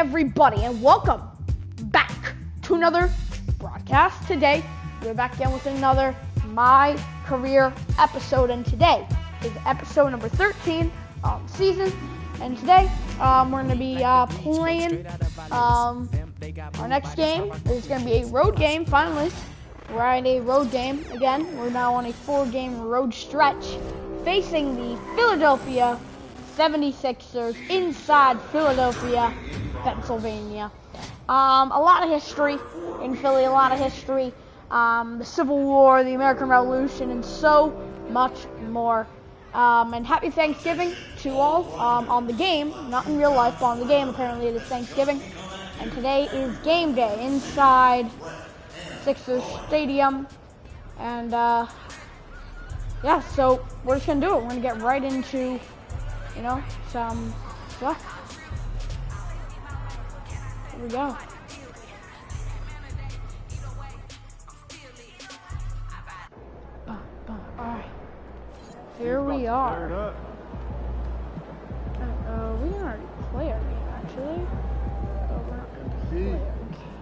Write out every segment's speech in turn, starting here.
everybody, and welcome back to another broadcast. Today, we're back again with another My Career episode, and today is episode number 13 of the season. And today, we're going to be playing our next game. It's going to be a road game, finally. We're at a road game again. We're now on a 4-game road stretch facing the Philadelphia 76ers inside Philadelphia, Pennsylvania. A lot of history in Philly, a lot of history. The Civil War, the American Revolution, and so much more. And happy Thanksgiving to all on the game, not in real life, but on the game. Apparently it is Thanksgiving. And today is game day inside Sixers Stadium. And yeah, so we're just going to do it. We're going to get right into, some stuff. Here we go. Alright. Here we are. We didn't already play our game, actually. We're not going to play our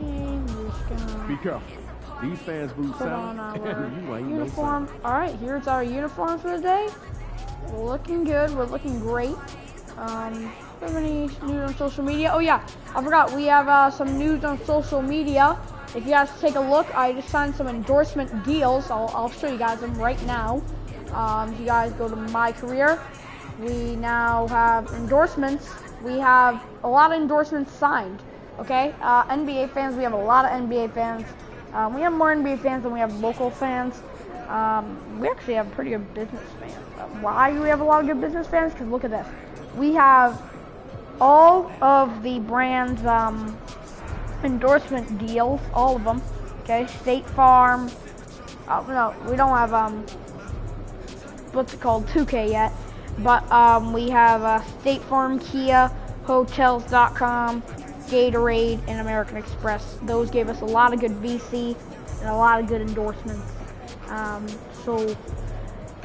game. We're just going to be careful. These fans boost put on our uniform. Alright, here's our uniform for the day. We're looking good. We're looking great. Do you have any news on social media? Oh yeah, I forgot. We have some news on social media. If you guys take a look, I just signed some endorsement deals. I'll show you guys them right now. If you guys go to My Career, we now have endorsements. We have a lot of endorsements signed. Okay, NBA fans. We have a lot of NBA fans. We have more NBA fans than we have local fans. We actually have pretty good business fans. Why do we have a lot of good business fans? Because look at this. We have all of the brand's endorsement deals, all of them. Okay, State Farm. No, we don't have what's it called, 2K yet. But we have State Farm, Kia, Hotels.com, Gatorade, and American Express. Those gave us a lot of good VC and a lot of good endorsements. So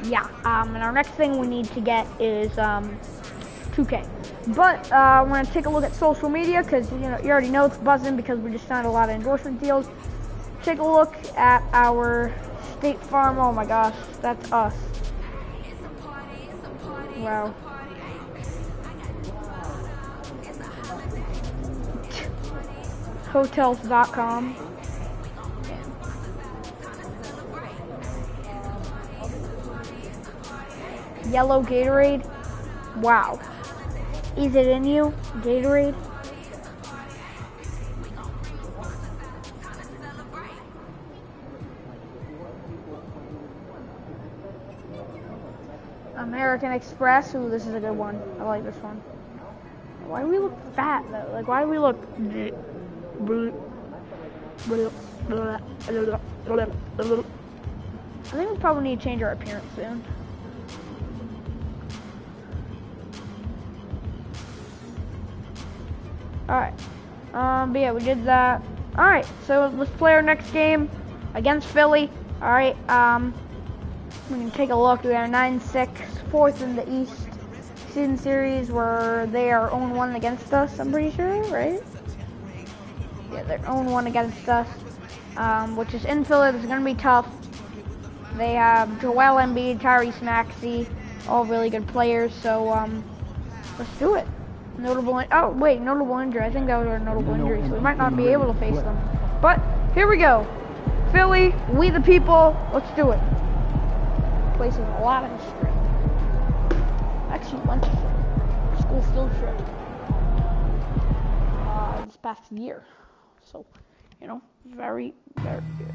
yeah, and our next thing we need to get is 2K. But we're gonna take a look at social media because you already know it's buzzing because we just signed a lot of endorsement deals. Take a look at our State Farm. Oh my gosh, that's us. Wow. Hotels.com. Yellow Gatorade. Wow. Is it in you, Gatorade? American Express. Ooh, this is a good one. I like this one. Why do we look fat though? Like, why do we look? I think we probably need to change our appearance soon. Alright. But yeah, we did that. Alright, so let's play our next game against Philly. Alright, we can take a look. We are 9-6, 4th in the East season series where they are 0-1 against us, I'm pretty sure, right? Yeah, they're 0-1 against us, which is in Philly. This is going to be tough. They have Joel Embiid, Tyrese Maxey, all really good players, so let's do it. Notable injury. I think that was our notable injury, so we might not be able to face them. But here we go. Philly, we the people, let's do it. Place with a lot of history. Actually went to a school field trip this past year. So, very, very good.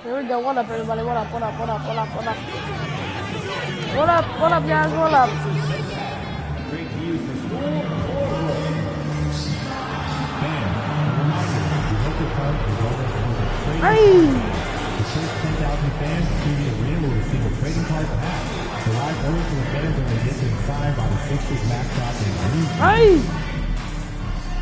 Here we go. What up, everybody? What up, what up, what up, what up, what up? What up, guys? What up? Great to use for school. Hey! The first 10,000 fans to the arena will receive a trading card pack. The live owners will get it when they get inside by the Sixers mascot in green. Hey!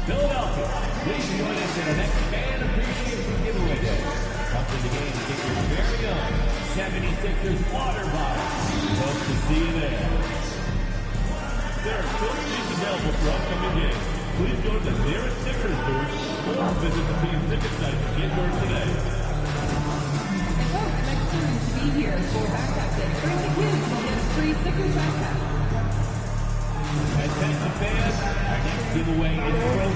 Philadelphia, please join us in our next fan appreciation giveaway day. Come to the game to get your very own 76ers water bottle. We hope to see you there. There are still seats available for upcoming games. Please go to the nearest Sixers store or visit the team's ticket site to get yours today. And folks, next time to be here for Backpack Day. Bring the kids and get a free Sixers backpack. Attention fans, our next giveaway is Pro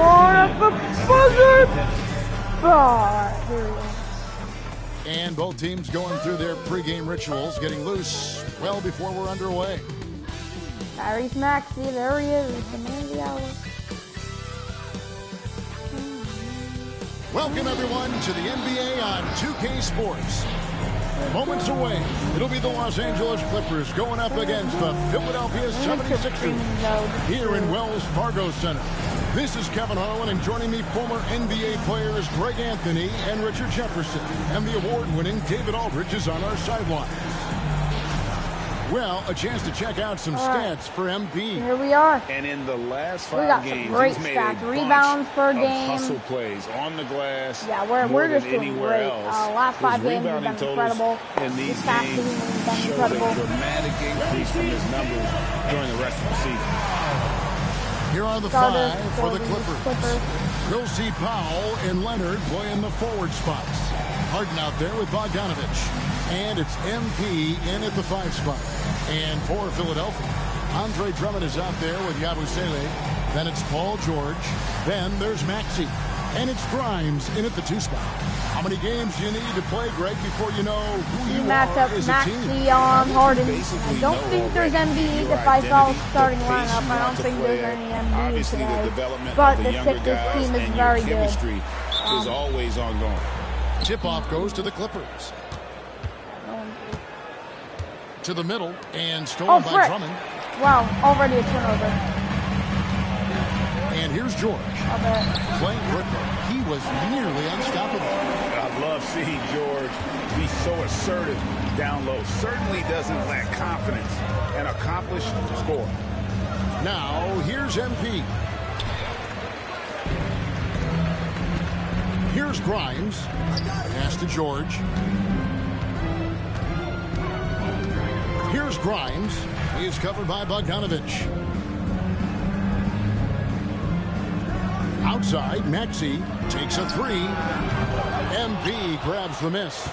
One at the buzzer! Ah, here we go. And both teams going through their pregame rituals, getting loose well before we're underway. Tyrese Maxey, there he is, the man of the hour. Welcome, everyone, to the NBA on 2K Sports. Moments away, it'll be the Los Angeles Clippers going up against the Philadelphia 76ers here in Wells Fargo Center. This is Kevin Harlan, and joining me, former NBA players Greg Anthony and Richard Jefferson. And the award-winning David Aldridge is on our sideline. Well, a chance to check out some stats for MP. Here we are. And in the last We 5 got games, some great he's made stats. a Rebounds per bunch of game. hustle plays on the glass. Yeah, more we're than just doing anywhere great. else. Last 5 His games have rebounding been totals incredible. in these This past games season has been showed incredible. a dramatic increase from his numbers during the rest of the season. Here are the Starters five for the Clippers. You'll see Powell and Leonard playing the forward spots. Harden out there with Bogdanovich. And it's MP in at the 5 spot. And for Philadelphia, Andre Drummond is out there with Yabusele. Then it's Paul George. Then there's Maxey. And it's Grimes in at the 2 spot. How many games do you need to play, Greg, before you know who you match are up as a team? Maxey on Harden. Basically I don't know think there's already Embiid your if I saw identity, starting the pace lineup. you I don't want to think play there's at. any Embiid Obviously, the today. development But of the the younger Sixers guys team is and very your good. chemistry is always ongoing. Tip-off goes to the Clippers. To the middle, and stolen by frick. Drummond. Wow, already a turnover. And here's George. Playing Brooklyn. He was nearly unstoppable. I love seeing George be so assertive down low. Certainly doesn't lack confidence. An accomplished scorer. Now, here's MP. Here's Grimes. Pass to George. Here's Grimes. He is covered by Bogdanovich. Outside, Maxey takes a 3. MP grabs the miss.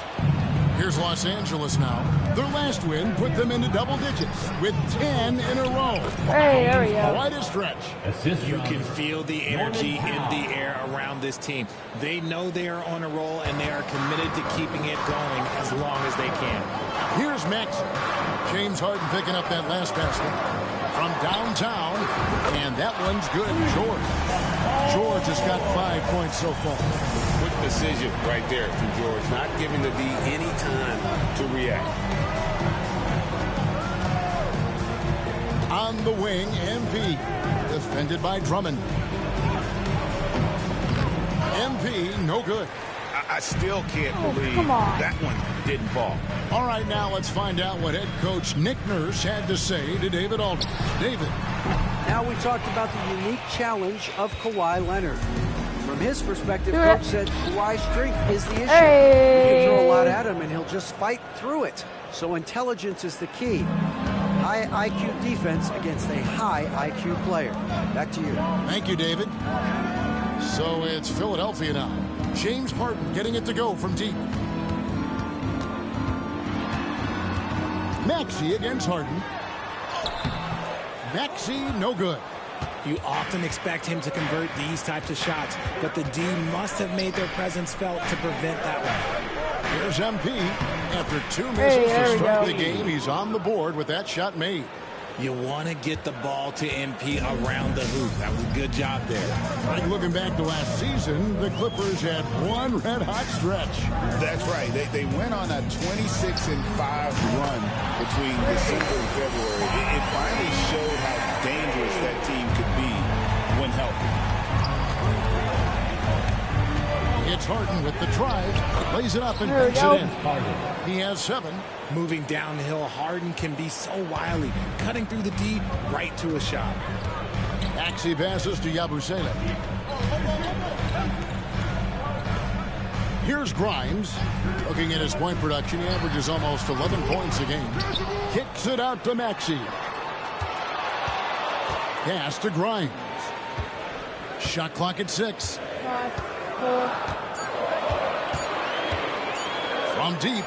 Here's Los Angeles now. Their last win put them into double digits with 10 in a row. Hey, there we go. Quite a stretch. You can feel the energy in the air around this team. They know they are on a roll, and they are committed to keeping it going as long as they can. Here's Maxey. James Harden picking up that last basket from downtown, and that one's good. George has got 5 points so far. Quick decision right there from George. Not giving the D any time to react. On the wing, MP. Defended by Drummond. MP, no good. I still can't believe come on. that one didn't fall. All right, now let's find out what head coach Nick Nurse had to say to David Aldridge. David. Now we talked about the unique challenge of Kawhi Leonard. From his perspective, Coach said Kawhi's strength is the issue. Hey. You can throw a lot at him and he'll just fight through it. So intelligence is the key. High IQ defense against a high IQ player. Back to you. Thank you, David. So it's Philadelphia now. James Harden getting it to go from deep. Maxey against Harden. Maxey, no good. You often expect him to convert these types of shots, but the D must have made their presence felt to prevent that one. Here's MP. After 2 misses there to we start go. the game, he's on the board with that shot made. You want to get the ball to MP around the hoop. That was a good job there. Like looking back to last season, the Clippers had one red-hot stretch. That's right. They went on a 26-5 run between December and February. It finally showed how dangerous that team could be when healthy. It's Harden with the drive, lays it up and There we banks go. it in. He has 7. Moving downhill, Harden can be so wily, cutting through the D right to a shot. Maxey passes to Yabusele. Here's Grimes. Looking at his point production, he averages almost 11 points a game. Kicks it out to Maxey. Pass to Grimes. Shot clock at 6. 5, 4. From deep.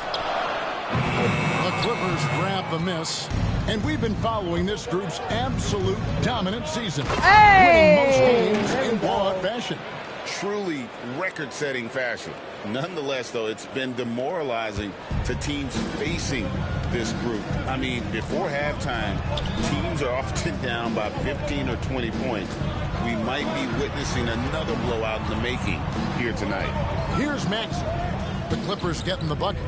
The Clippers grab the miss. And we've been following this group's absolute dominant season. Hey! Winning most games in blowout fashion. Truly record-setting fashion. Nonetheless, though, it's been demoralizing to teams facing this group. I mean, before halftime, teams are often down by 15 or 20 points. We might be witnessing another blowout in the making here tonight. Here's Max. The Clippers getting the bucket.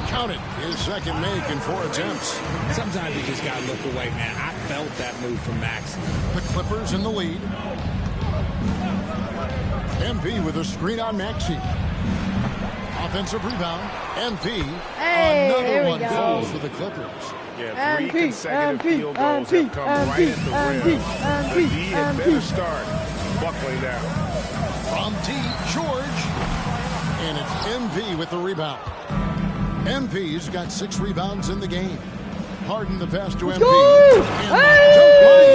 Counted. His second make in 4 attempts. Sometimes you just got to look away, man. I felt that move from Max. The Clippers in the lead. MP with a screen on Maxey. Offensive rebound. MP. Hey, there Another we one go. falls for the Clippers. Yeah, 3 consecutive field goals have come right at the rim. The D had better start buckling down. From deep, George. And it's MP with the rebound. MP's got 6 rebounds in the game. Harden the pass to MP. Go! Hey!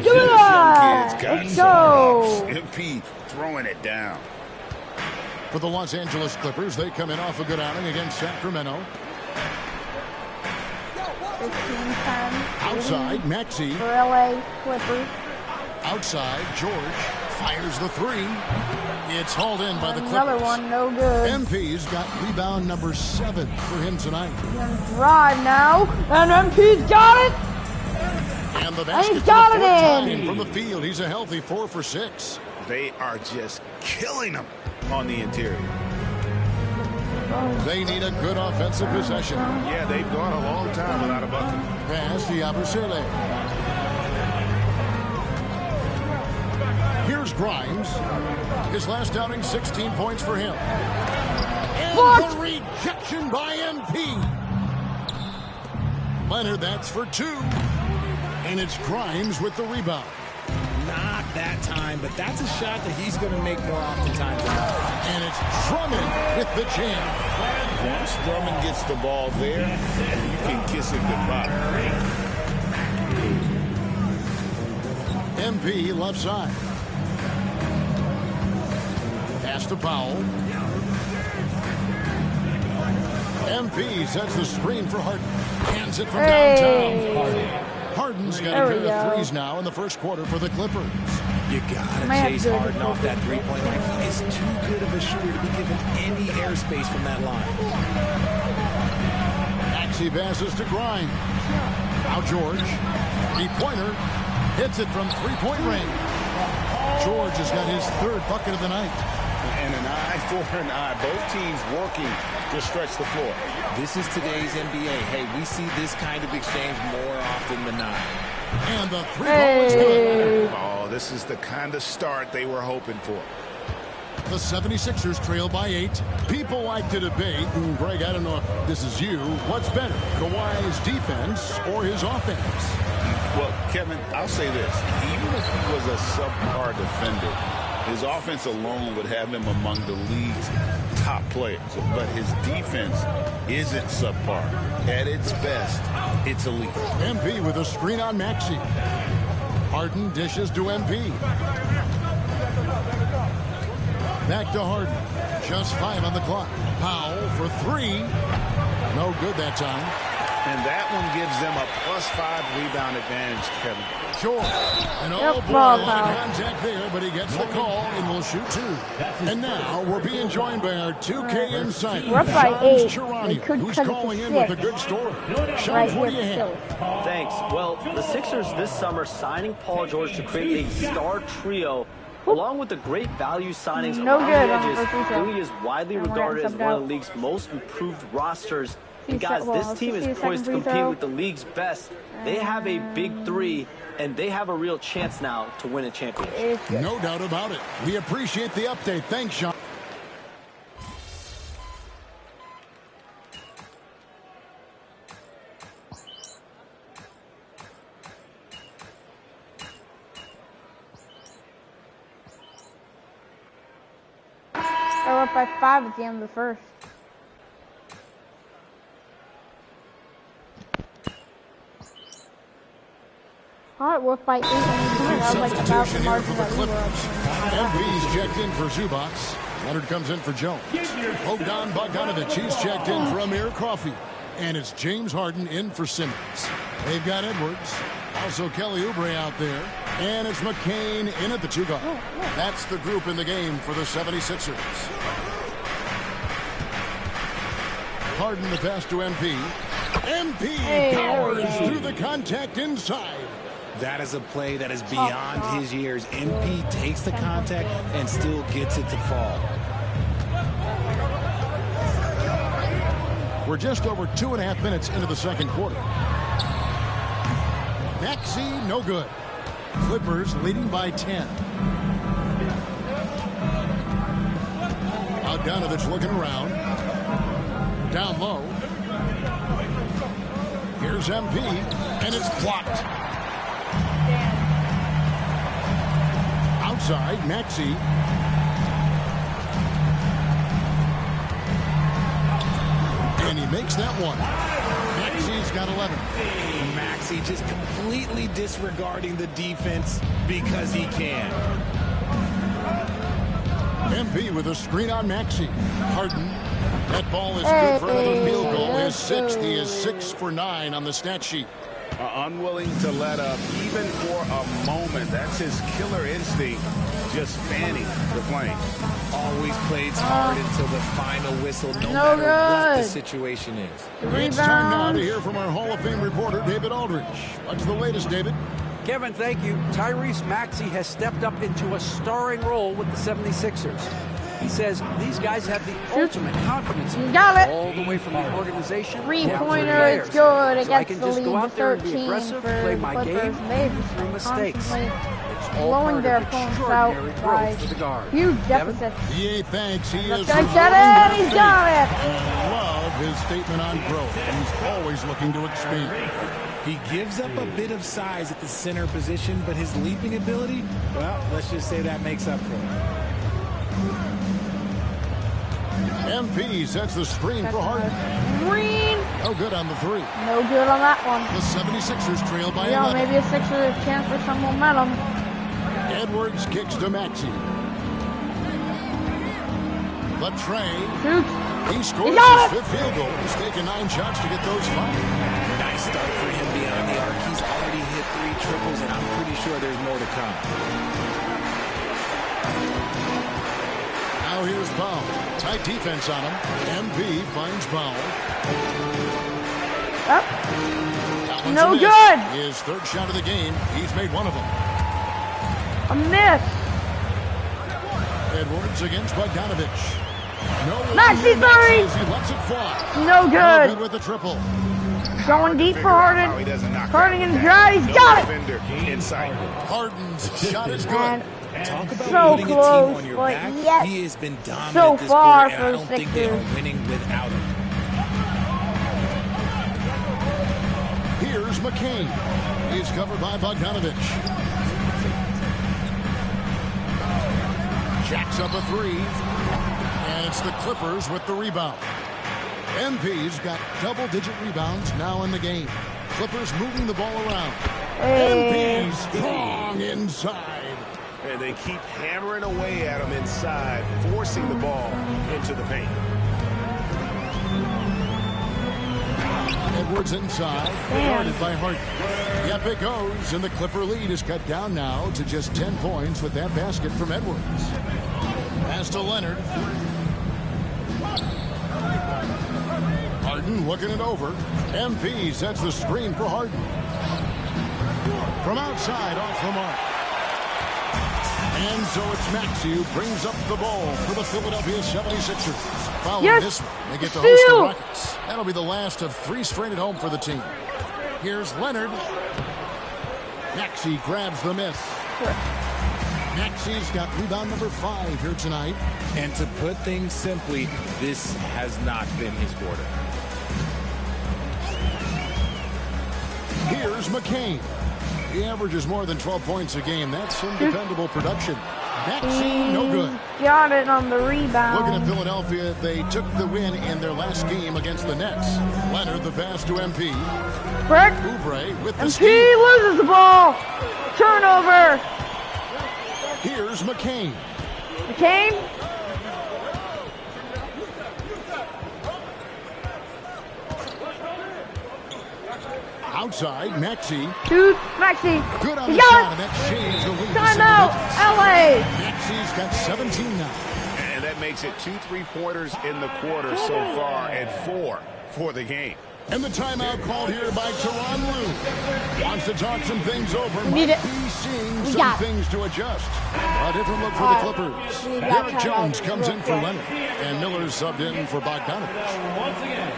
Give it up! Let's go! MP throwing it down. For the Los Angeles Clippers, they come in off a good outing against Sacramento. 15-10. Outside, Maxey. For LA Clippers. Outside, George fires the 3. It's hauled in by the Clippers. Another one, no good. MP's got rebound number 7 for him tonight. He's gonna drive now, and MP's got it. And the basket he's got for the it 4th in. time from the field. He's a healthy 4 for 6. They are just killing them on the interior. They need a good offensive possession. Yeah, they've gone a long time without a bucket. Pass to Yabusele. Here's Grimes. His last outing, 16 points for him. And the rejection by MP. Leonard, that's for 2. And it's Grimes with the rebound. Not that time, but that's a shot that he's going to make more oftentimes. And it's Drummond with the jam. Once Drummond gets the ball there, you can kiss it goodbye. MP left side. Pass to Powell. MP sets the screen for Harden. Hands it from downtown. Harden's got a pair of 3s now in the first quarter for the Clippers. You gotta chase Harden off that 3-point line. He is too good of a shooter to be given any airspace from that line. Maxey passes to Grimes. Now George. 3-pointer. Hits it from 3-point range. George has got his 3rd bucket of the night. And an eye for an eye. Both teams working to stretch the floor. This is today's NBA. Hey, we see this kind of exchange more often than not. And the 3-ball is good. Oh, this is the kind of start they were hoping for. The 76ers trail by 8. People like to debate, and Greg, I don't know if this is you, what's better, Kawhi's defense or his offense? Well, Kevin, I'll say this. Even if he was a subpar defender, his offense alone would have him among the league's top players. But his defense isn't subpar. At its best, it's elite. MP with a screen on Maxey. Harden dishes to MP. Back to Harden. Just 5 on the clock. Powell for 3. No good that time. And that one gives them a +5 rebound advantage, Kevin. Sure. And oh boy, a lot of contact there, but he gets the call and will shoot 2. And now we're being joined by our 2K insider, We're up by Sean 8. Sharani, They could who's cut it to calling in with a 6. good story. Sean, Right what do here you have? still. Thanks. Well, the Sixers this summer signing Paul George to create a star trio, along with the great value signings No around good the on edges, first retail. Philly is widely And we're regarded as subbed one of out. the league's most improved rosters. See And guys, well, this let's team see is a poised to second free compete throw. with the league's best. They have a big 3, and they have a real chance now to win a championship. No doubt about it. We appreciate the update. Thanks, Sean. They're up by 5 at the end of the first. Alright, we're by 8 and 8. That was like about the margin that we were up. MP's checked in for Zubats. Leonard comes in for Jones. Bogdan Bogdanovic, he's checked in for Amir Coffey. And it's James Harden in for Simmons. They've got Edwards. Also Kelly Oubre out there. And it's McCain in at the 2 guard. That's the group in the game for the 76ers. Harden the pass to MP. MP powers through the contact inside. That is a play that is beyond his years. MP takes the contact and still gets it to fall. We're just over 2.5 minutes into the second quarter. Maxey, no good. Clippers leading by 10. Bogdanovic looking around. Down low. Here's MP, and it's blocked. Outside, Maxey. And he makes that one. Maxey's got 11. Maxey just completely disregarding the defense because he can. MP with a screen on Maxey. Harden. That ball is good for another field goal. His 6th. He is 6 for 9 on the stat sheet. Unwilling to let up even for a moment. That's his killer instinct, just fanning the flame. Always plays hard until the final whistle, no matter what the situation is. It's time now to hear from our Hall of Fame reporter, David Aldridge. What's the latest, David? Kevin, thank you. Tyrese Maxey has stepped up into a starring role with the 76ers. He says these guys have the ultimate confidence. You got it. All the way from the organization. 3-pointer is good against so I can the just lead. go out there and be 13 aggressive, for play my game, They've through mistakes. constantly blowing their opponents out by huge deficits. Yeah, thanks. He is. Get it. He's got it. Love his statement on growth. He's always looking to expand. He gives up a bit of size at the center position, but his leaping ability, well, let's just say that makes up for it. MP sets the screen for Harden. Green. No good on the 3. No good on that one. The 76ers trail by 11. Maybe a Sixers chance for some momentum. Edwards kicks to Maxey. Latrey. He scores his 5th field goal. He's taken 9 shots to get those 5. Nice start for him beyond the arc. He's already hit 3 triples, and I'm pretty sure there's more to come. Now here's Powell. Tight defense on him. MP finds Powell. No good. His 3rd shot of the game. He's made one of them. A miss. Edwards against Bogdanovic. No. Maxey 3. He lets it fly. No good. No good with the triple. Going deep for Harden. Harden and dry. He's got it. Harden's shot is good. Talk about so putting close, a team on your but back. yet He has been dominant so this far quarter, and I don't for think they are Sixers. winning without him. Here's McCain. He's covered by Bogdanovic. Jacks up a 3. And it's the Clippers with the rebound. MP's got double-digit rebounds now in the game. Clippers moving the ball around. MP's strong inside. And they keep hammering away at him inside, forcing the ball into the paint. Edwards inside, guarded by Harden. Yep, it goes, and the Clipper lead is cut down now to just 10 points with that basket from Edwards. Pass to Leonard. Harden looking it over. MP sets the screen for Harden. From outside, off the mark. And so it's Maxey who brings up the ball for the Philadelphia 76ers. Following this one, they get to host the Rockets. That'll be the last of 3 straight at home for the team. Here's Leonard. Maxey grabs the miss. Maxey's got rebound number 5 here tonight. And to put things simply, this has not been his quarter. Here's McCain. He averages more than 12 points a game. That's some dependable production. Maxey, no good. Got it on the rebound. Looking at Philadelphia, they took the win in their last game against the Nets. Leonard, the pass to MP. Quick. Oubre with the MP steal. loses the ball. Here's McCain. McCain. Outside, Maxey. Shoot, Maxey. Good on He the got shot, it. and that shaves the lead. to Timeout, 7. LA. Maxey's got 17 now. And that makes it 2 3-pointers in the quarter so far and 4 for the game. And the timeout called here by Tyronn Lue. Wants to talk some things over. We need Might it. be seeing We some got it. things to adjust. A different look for the Clippers. We got Derek timeout Jones comes real in for quick. Leonard. And Miller's subbed in for Bogdanovich. Once again,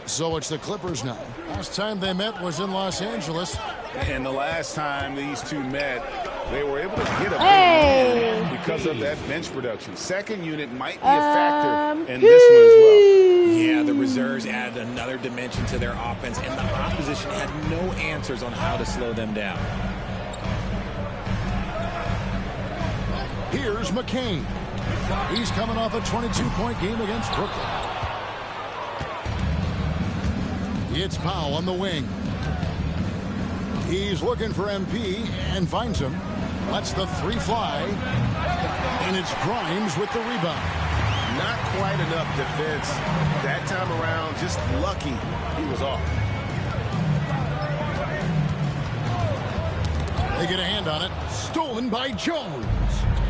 So it's the Clippers now. Last time they met was in Los Angeles. And the last time these two met, they were able to get a big Hey. win because of that bench production. Second unit might be a factor in Peace. this one as well. Yeah, the reserves added another dimension to their offense, and the opposition had no answers on how to slow them down. Here's McCain. He's coming off a 22-point game against Brooklyn. It's Powell on the wing. He's looking for MP and finds him. Lets the three fly. And it's Grimes with the rebound. Not quite enough defense that time around. Just lucky he was off. They get a hand on it. Stolen by Jones.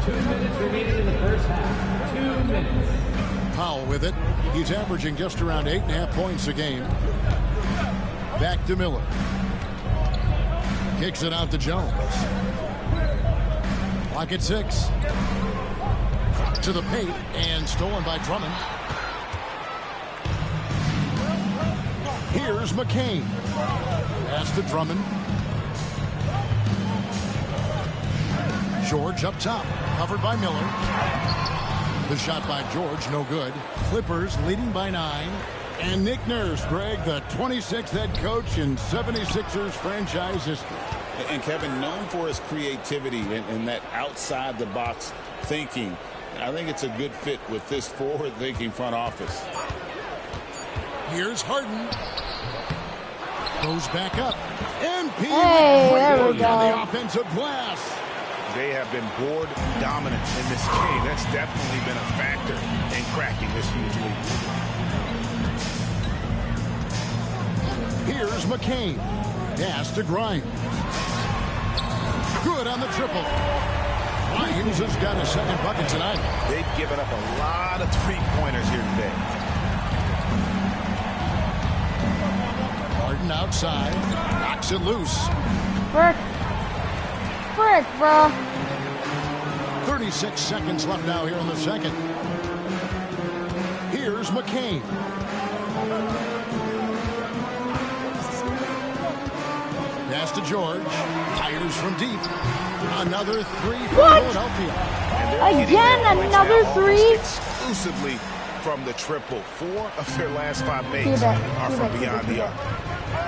2 minutes remaining in the first half. 2 minutes. Powell with it. He's averaging just around 8.5 points a game. Back to Miller. Kicks it out to Jones. Clock at 6. To the paint and stolen by Drummond. Here's McCain. Pass to Drummond. George up top. Covered by Miller. The shot by George, no good. Clippers leading by 9. And Nick Nurse, Greg, the 26th head coach in 76ers franchise history. And Kevin, known for his creativity and that outside-the-box thinking, I think it's a good fit with this forward-thinking front office. Here's Harden. Goes back up. MP Hey, there we on the go. offensive glass. They have been board dominant in this game. That's definitely been a factor in cracking this huge lead. Here's McCain. Pass to Grimes. Good on the triple. Grimes has got a second bucket tonight. They've given up a lot of three-pointers here today. Harden outside. Knocks it loose. Frick. Frick, bro. 36 seconds left now here in the second. Here's McCain. Pass to George. Fires from deep. Another three for What? Philadelphia. And they're getting Again, their points another now three? almost exclusively from the triple. 4 of their last 5 makes are from beyond the arc.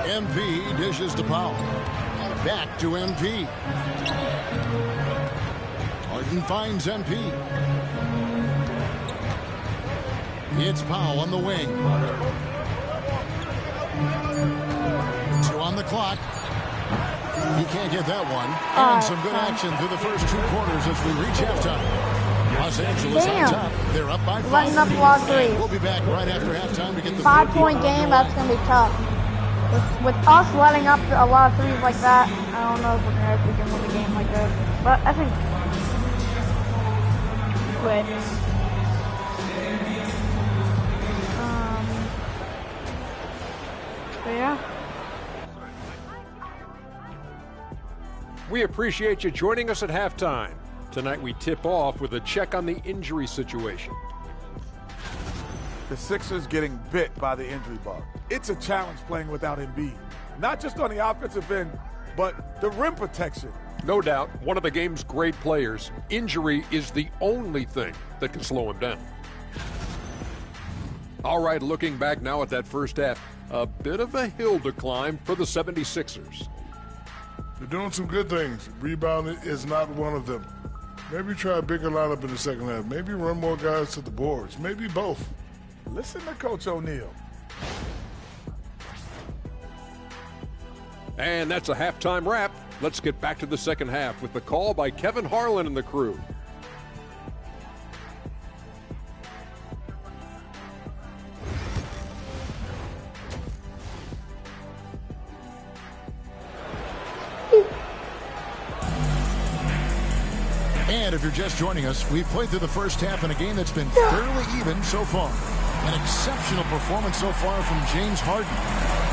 MP dishes to Powell. Back to MP. Harden finds MP. It's Powell on the wing. 2 on the clock. He can't get that one. And some good action through the first 2 quarters as we reach halftime. Los Angeles on Damn. top. They're up by 5. Letting up a lot of threes. We'll be back right after halftime to get the 5-point game, that's going to be tough. With us letting up a lot of threes like that, I don't know if we can win a game like this. But I think quit. But yeah. We appreciate you joining us at halftime. Tonight we tip off with a check on the injury situation. The Sixers getting bit by the injury bug. It's a challenge playing without Embiid. Not just on the offensive end, but the rim protection. No doubt, one of the game's great players. Injury is the only thing that can slow him down. All right, looking back now at that first half, a bit of a hill to climb for the 76ers. They're doing some good things. Rebounding is not one of them. Maybe try a bigger lineup in the second half. Maybe run more guys to the boards. Maybe both. Listen to Coach O'Neal. And that's a halftime wrap. Let's get back to the second half with the call by Kevin Harlan and the crew. And if you're just joining us, we've played through the first half in a game that's been fairly even so far. An exceptional performance so far from James Harden.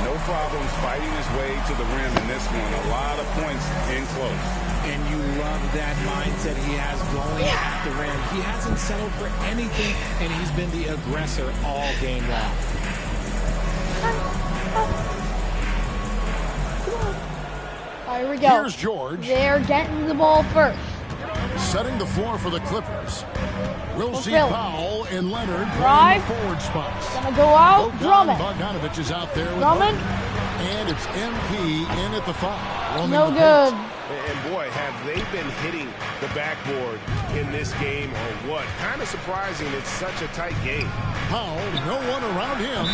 No problems fighting his way to the rim in this one. A lot of points in close. And you love that mindset he has going at the rim. He hasn't settled for anything, and he's been the aggressor all game long. Here we go. Here's George. They're getting the ball first. Setting the floor for the Clippers. We'll see Philly. Powell and Leonard Drive. playing the forward spots. Gonna go out. Drummond. Bogdanovich is out there with Drummond. And it's MP in at the 5. Roaming No the good. paint. And boy, have they been hitting the backboard in this game or what? Kind of surprising. It's such a tight game. Powell, no one around him.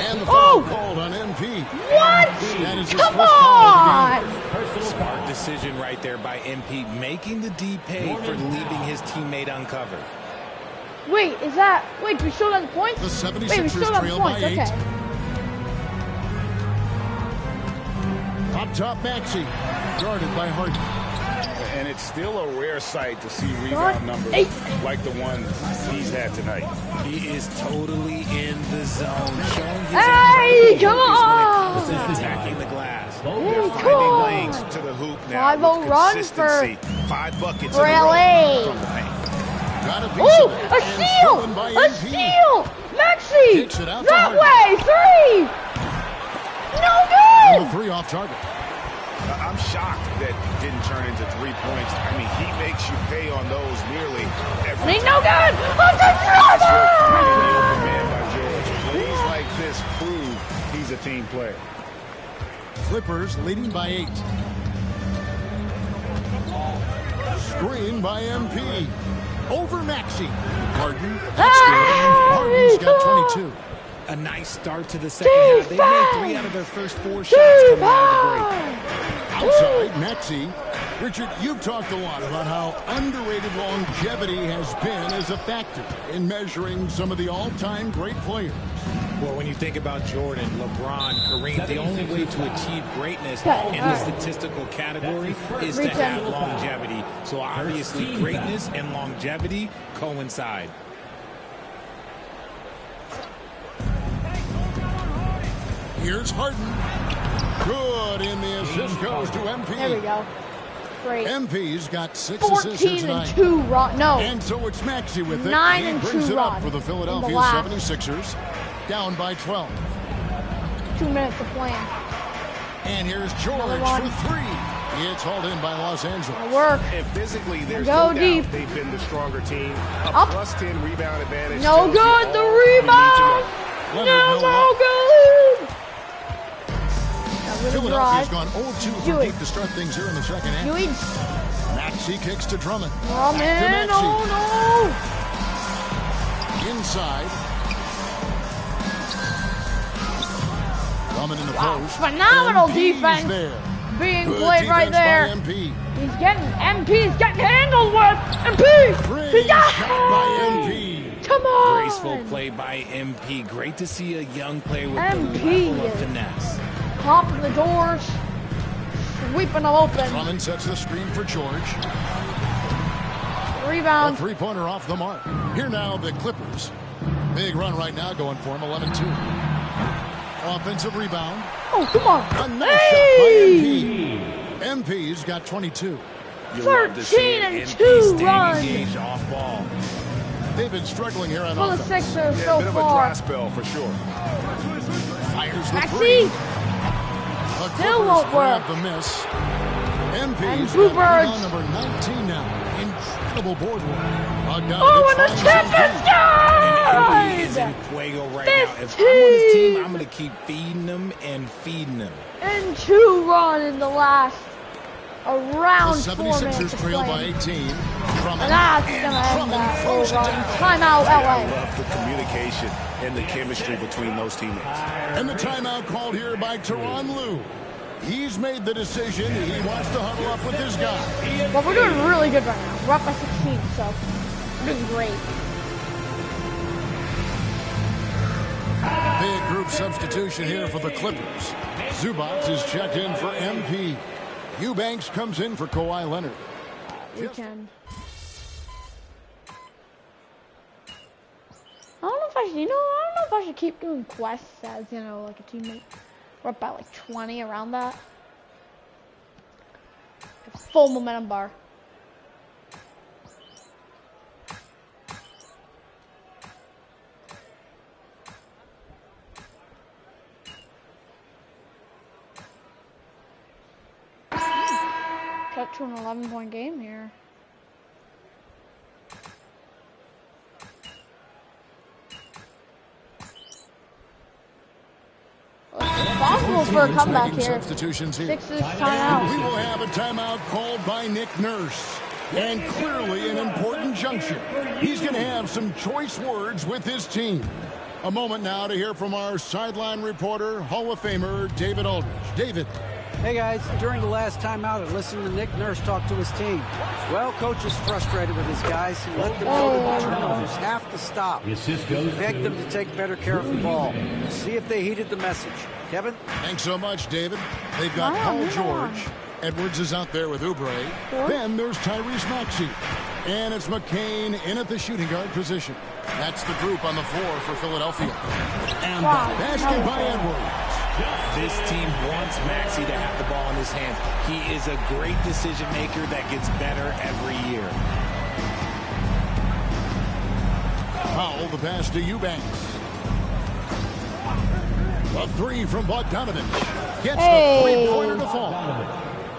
And the foul called on MP. What? That is his Come first foul on. of the game. Smart decision right there by MP, making the D pay for leaving his teammate uncovered. Wait, is that... Wait, we still got the points? The Wait, we 76ers still got the trail by points. 8. Okay. Up top, Maxey. Guarded by Harden. And it's still a rare sight to see rebound numbers like the ones he's had tonight. He is totally in the zone, showing his Hey, come when on! it comes to attacking the glass. They're finding lanes to the hoop now 5-0 with run consistency. 5 buckets for in a row LA. from the paint. Got a piece Ooh, of it. a And steal! stolen by A MP. steal! Maxey! Kicks it out to That Harden. way! 3! No And good! the 3 off target. I'm shocked that didn't turn into 3 points. I mean, he makes you pay on those nearly every Ain't no good! Up to Nice work finding the Drummond! open man by George. Plays like this prove he's a team player. Clippers leading by 8. Screen by MP. Over Maxey. Harden. That's good. Harden's got 22. A nice start to the second half. They made 3 out of their first 4 shots coming out of the break. Outside, Maxey. Richard, you've talked a lot about how underrated longevity has been as a factor in measuring some of the all-time great players. Well, when you think about Jordan, LeBron, Kareem, the only way to achieve greatness in the statistical category is to have longevity. So obviously, greatness and longevity coincide. Here's Harden. Good, and the assist goes to MP. There we go. Great. MP's got 6 assists here 14 tonight. and 2 run. No. And so it's Maxey with it. 9 He and brings 2 it up run for the in Philadelphia the last 76ers. Down by 12. 2 minutes of playing. And here's George one. for 3. It's hauled in by Los Angeles. Good work. And physically, there's Go no deep. doubt they've been the stronger team. A Up. plus 10 rebound advantage. No tells you good. all The you need to rebound. know. Leonard, No good. Now really Philadelphia's drive. gone 0-2 from Huey. deep to start things here in the second half. Huey. Maxey kicks to Drummond. Drummond. Back to Oh Maxey. Inside. Drummond in the Wow, post. phenomenal MP's defense there. being Good played right defense there. by MP. MP's getting handled with. MP. Pretty shot by MP. Come on. Graceful play by MP. Great to see a young player with MP. the level of finesse. Popping the doors. Sweeping them open. Drummond sets the screen for George. A Rebound. three-pointer off the mark. Here now, the Clippers. Big run right now going for him, 11-2. Offensive rebound. Oh, come on. A nice shot by MP. MP's got 22. You love to see 13 it. and MP 2 staying run. engaged off ball. They've been struggling here on For the offense. Sixers Yeah, so a bit of a far. dry spell for sure. Fires the Maxey. three. The Still Clippers won't grab work. the miss. And MP's Boo got Birds. rebound number 19 now. Incredible board work. Oh, Bogdanovich and the finds tip his is MP is good. in fuego right now. If I'm on his team, I'm going to keep feeding them and feeding them. And 2 run in the last around The 4 minutes 76ers of trail by play. 18. And that's going to end Drummond that throws whole it run. down. Timeout, I LA. love the communication and the chemistry between those teammates. And the timeout called here by Tyronn Lue. He's made the decision. He wants to huddle up with his guy. But we're doing really good right now. We're up by 16, so we're doing great. Big group substitution here for the Clippers. Zubac is checked in for MP. Eubanks comes in for Kawhi Leonard. We can. I don't know if I should, I don't know if I should keep doing quests as, like a teammate. We're up by like 20 around that. Full momentum bar. Cut to an 11-point game here. Possible for a comeback here. Substitutions here. Sixers timeout. We will have a timeout called by Nick Nurse. And clearly an important juncture. He's going to have some choice words with his team. A moment now to hear from our sideline reporter, Hall of Famer David Aldridge. David. Hey guys, during the last timeout, I listened to Nick Nurse talk to his team. Well, coach is frustrated with his guys. He let them know that the turnovers have to stop. He begged them to take better care of the ball. See if they heeded the message. Kevin? Thanks so much, David. They've got Paul George. Edwards is out there with Oubre. Then there's Tyrese Maxey. And it's McCain in at the shooting guard position. That's the group on the floor for Philadelphia. And the basket by Edwards. This team wants Maxey to have the ball in his hands. He is a great decision maker that gets better every year. Powell, the pass to Eubanks. A three from Bogdanovich. Gets the three-pointer to fall.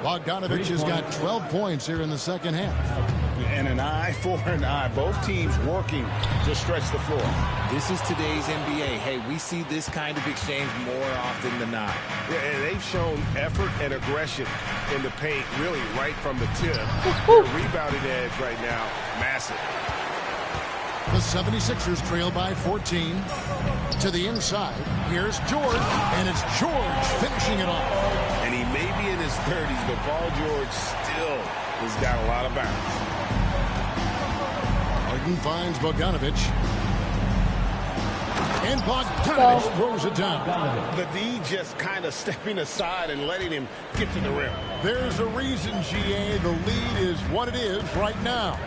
Bogdanovich has got 12 points here in the second half. And an eye for an eye. Both teams working to stretch the floor. This is today's NBA. Hey, we see this kind of exchange more often than not. Yeah, and they've shown effort and aggression in the paint, really right from the tip. Their rebounding edge right now, massive. The 76ers trail by 14. To the inside, here's George, and it's George finishing it off. And he may be in his 30s, but Paul George still has got a lot of bounce. Harden finds Bogdanovich. And Bogdanovich throws it down. The D just kind of stepping aside and letting him get to the rim. There's a reason, GA, the lead is what it is right now.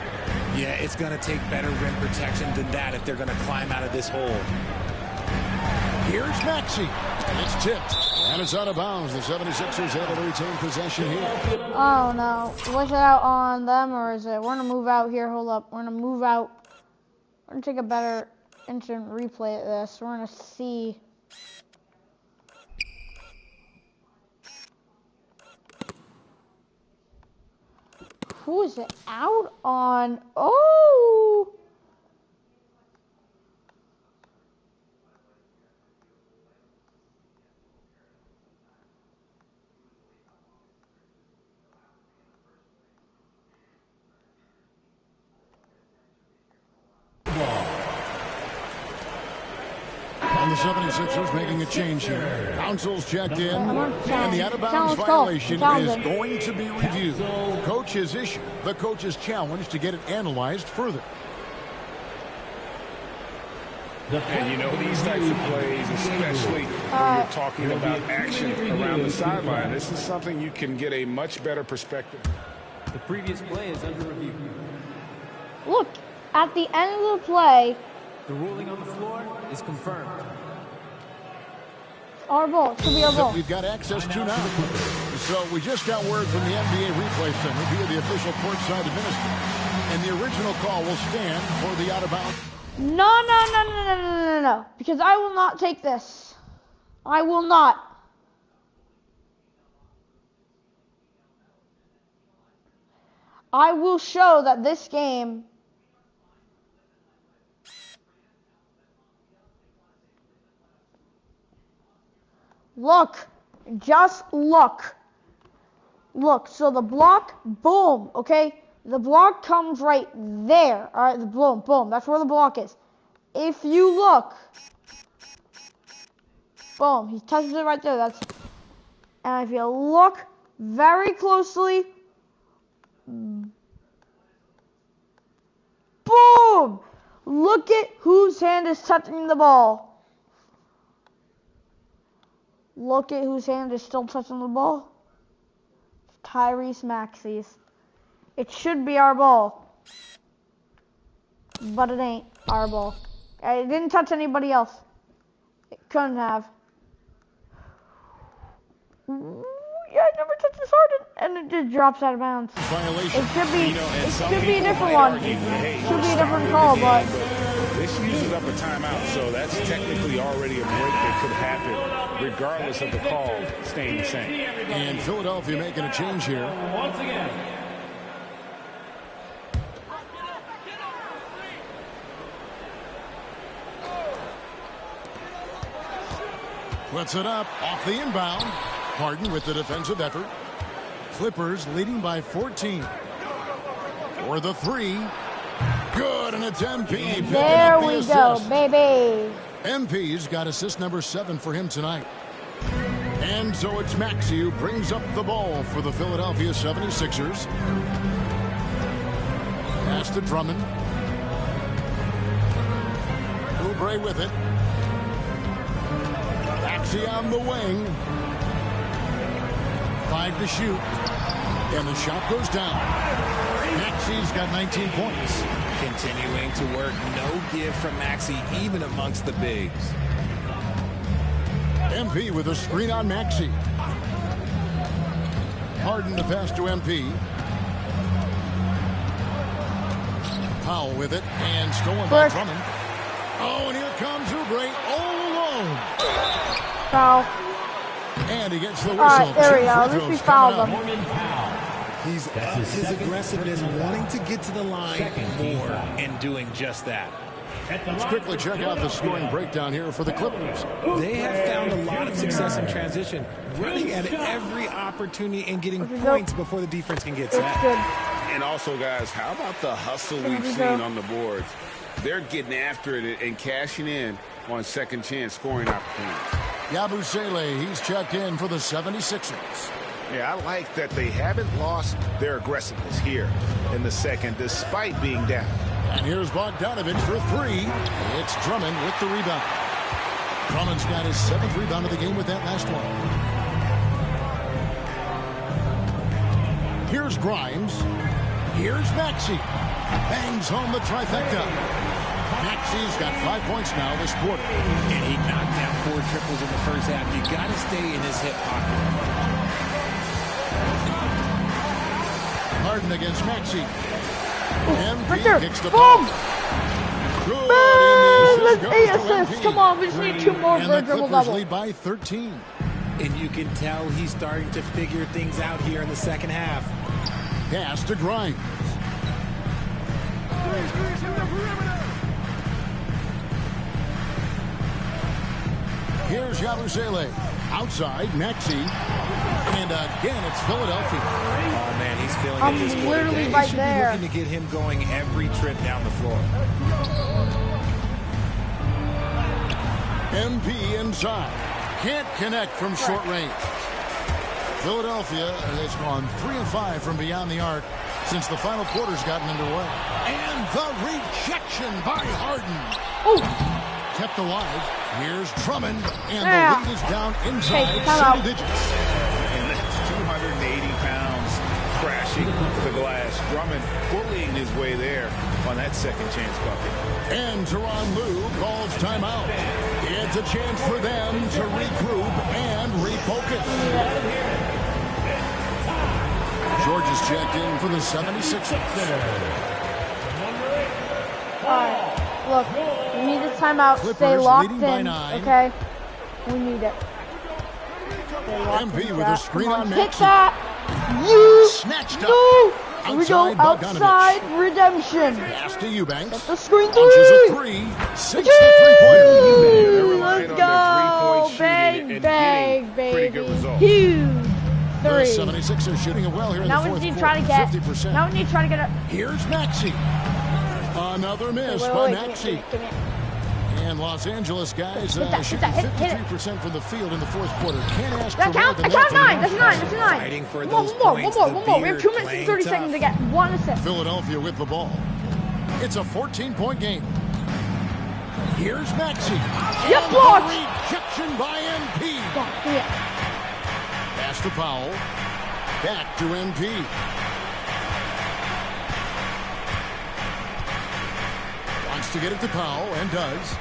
Yeah, it's going to take better rim protection than that if they're going to climb out of this hole. Here's Maxey. It's tipped. And it's out of bounds. The 76ers able to retain possession here. Oh, no. Was it out on them, or is it? We're going to move out here. Hold up. We're going to move out. We're going to take a better instant replay at this. We're going to see. Who is it out on? Oh! And the 76ers making a change here. Council's checked in, and the out-of-bounds violation is going to be reviewed. Coach has issued the coach's challenge to get it analyzed further. And you know, these types of plays, especially when you're talking about action around the sideline, this is something you can get a much better perspective. The previous play is under review. Look, at the end of the play, the ruling on the floor is confirmed. Our ball. It should be our ball. We've got access to now. So we just got word from the NBA Replay Center via the official courtside administrator. And the original call will stand for the out-of-bounds. No. Because I will not take this. I will not. I will show that this game look, just look. Look, so the block, boom, okay? The block comes right there. All right, the boom. That's where the block is. If you look, boom, he touches it right there. And if you look very closely, boom! Look at whose hand is touching the ball. Look at whose hand is still touching the ball. Tyrese Maxey's. It should be our ball, but it ain't our ball. It didn't touch anybody else. It couldn't have. Yeah, it never touches Harden, and it just drops out of bounds. Violation. It should be, it should be a different one. It should be a different call, but this uses up a timeout, so that's technically already a break that could happen, regardless of the call staying the same. And Philadelphia making a change here. Once again. Puts it up off the inbound. Harden with the defensive effort. Clippers leading by 14. For the three. Good, and it's MP. There we go, baby. MP's got assist number 7 for him tonight. And so it's Maxey who brings up the ball for the Philadelphia 76ers. Pass to Drummond. Oubre with it. Maxey on the wing. 5 to shoot. And the shot goes down. Maxey's got 19 points. Continuing to work. No give from Maxey, even amongst the bigs. MP with a screen on Maxey. Harden to pass to MP. Powell with it. And stolen by Drummond. Oh, and here comes Oubre all alone. Foul. And he gets the whistle. All right, there we go. At least we fouled him. He's up his aggressiveness, wanting to get to the line more, and doing just that. Let's quickly check out the scoring breakdown here for the Clippers. They have found a lot of success in transition, running at every opportunity and getting points before the defense can get set. And also, guys, how about the hustle we've seen on the boards? They're getting after it and cashing in on second chance scoring opportunities. Yabusele, he's checked in for the 76ers. Yeah, I like that they haven't lost their aggressiveness here in the second, despite being down. And here's Bogdanovich for 3. It's Drummond with the rebound. Drummond's got his 7th rebound of the game with that last one. Here's Grimes. Here's Maxey. Bangs home the trifecta. Maxey's got 5 points now this quarter. And he knocked down 4 triples in the first half. You got to stay in his hip pocket. Harden against Maxey. Right there. Boom! Let's 8 assists. Come on, we just need 2 more for a triple-double. Lead by 13. And you can tell he's starting to figure things out here in the second half. Pass to Grimes. Here's Yabusele. Outside, Maxey. And again, it's Philadelphia. Oh, man, he's feeling I'm it this quarter. literally right should there. be looking to get him going every trip down the floor. MP inside. Can't connect from short range. Philadelphia has gone 3 of 5 from beyond the arc since the final quarter's gotten underway. And the rejection by Harden. Ooh. Kept alive. Here's Drummond. And the lead is down inside single digits. And that's 280 pounds crashing the glass. Drummond bullying his way there on that second chance bucket. And Tyronn Lue calls timeout. It's a chance for them to regroup and refocus. George is checked in for the 76ers. All right, look, we need a timeout. Clippers Stay locked leading by in, 9. okay? We need it. MP with a screen on Hit Maxey. that. You snatched up. No. We go Outside outside redemption. Pass to Eubanks. Get the screen Punches a 3. 3. 6 the three-pointer. Let's go. Bang, bang, baby. Huge. The 3. 76ers shooting it well here in Now the we fourth need to quarter. try to get. 50%. Now we need to try to get it. Here's Maxey. Another miss by Maxey. And Los Angeles guys shooting hit it. 53% from the field in the fourth quarter. Can't ask That for more count? than I that. count from 9. the That's 9. That's 9. Fighting for One those more. points. One more. We have 2 Beard minutes and playing 30 tough. seconds to get 1 assist. Philadelphia with the ball. It's a 14-point game. Here's Maxey. Yep, And blocked. the rejection by MP. Pass to Powell. Back to MP. Wants to get it to Powell, and does.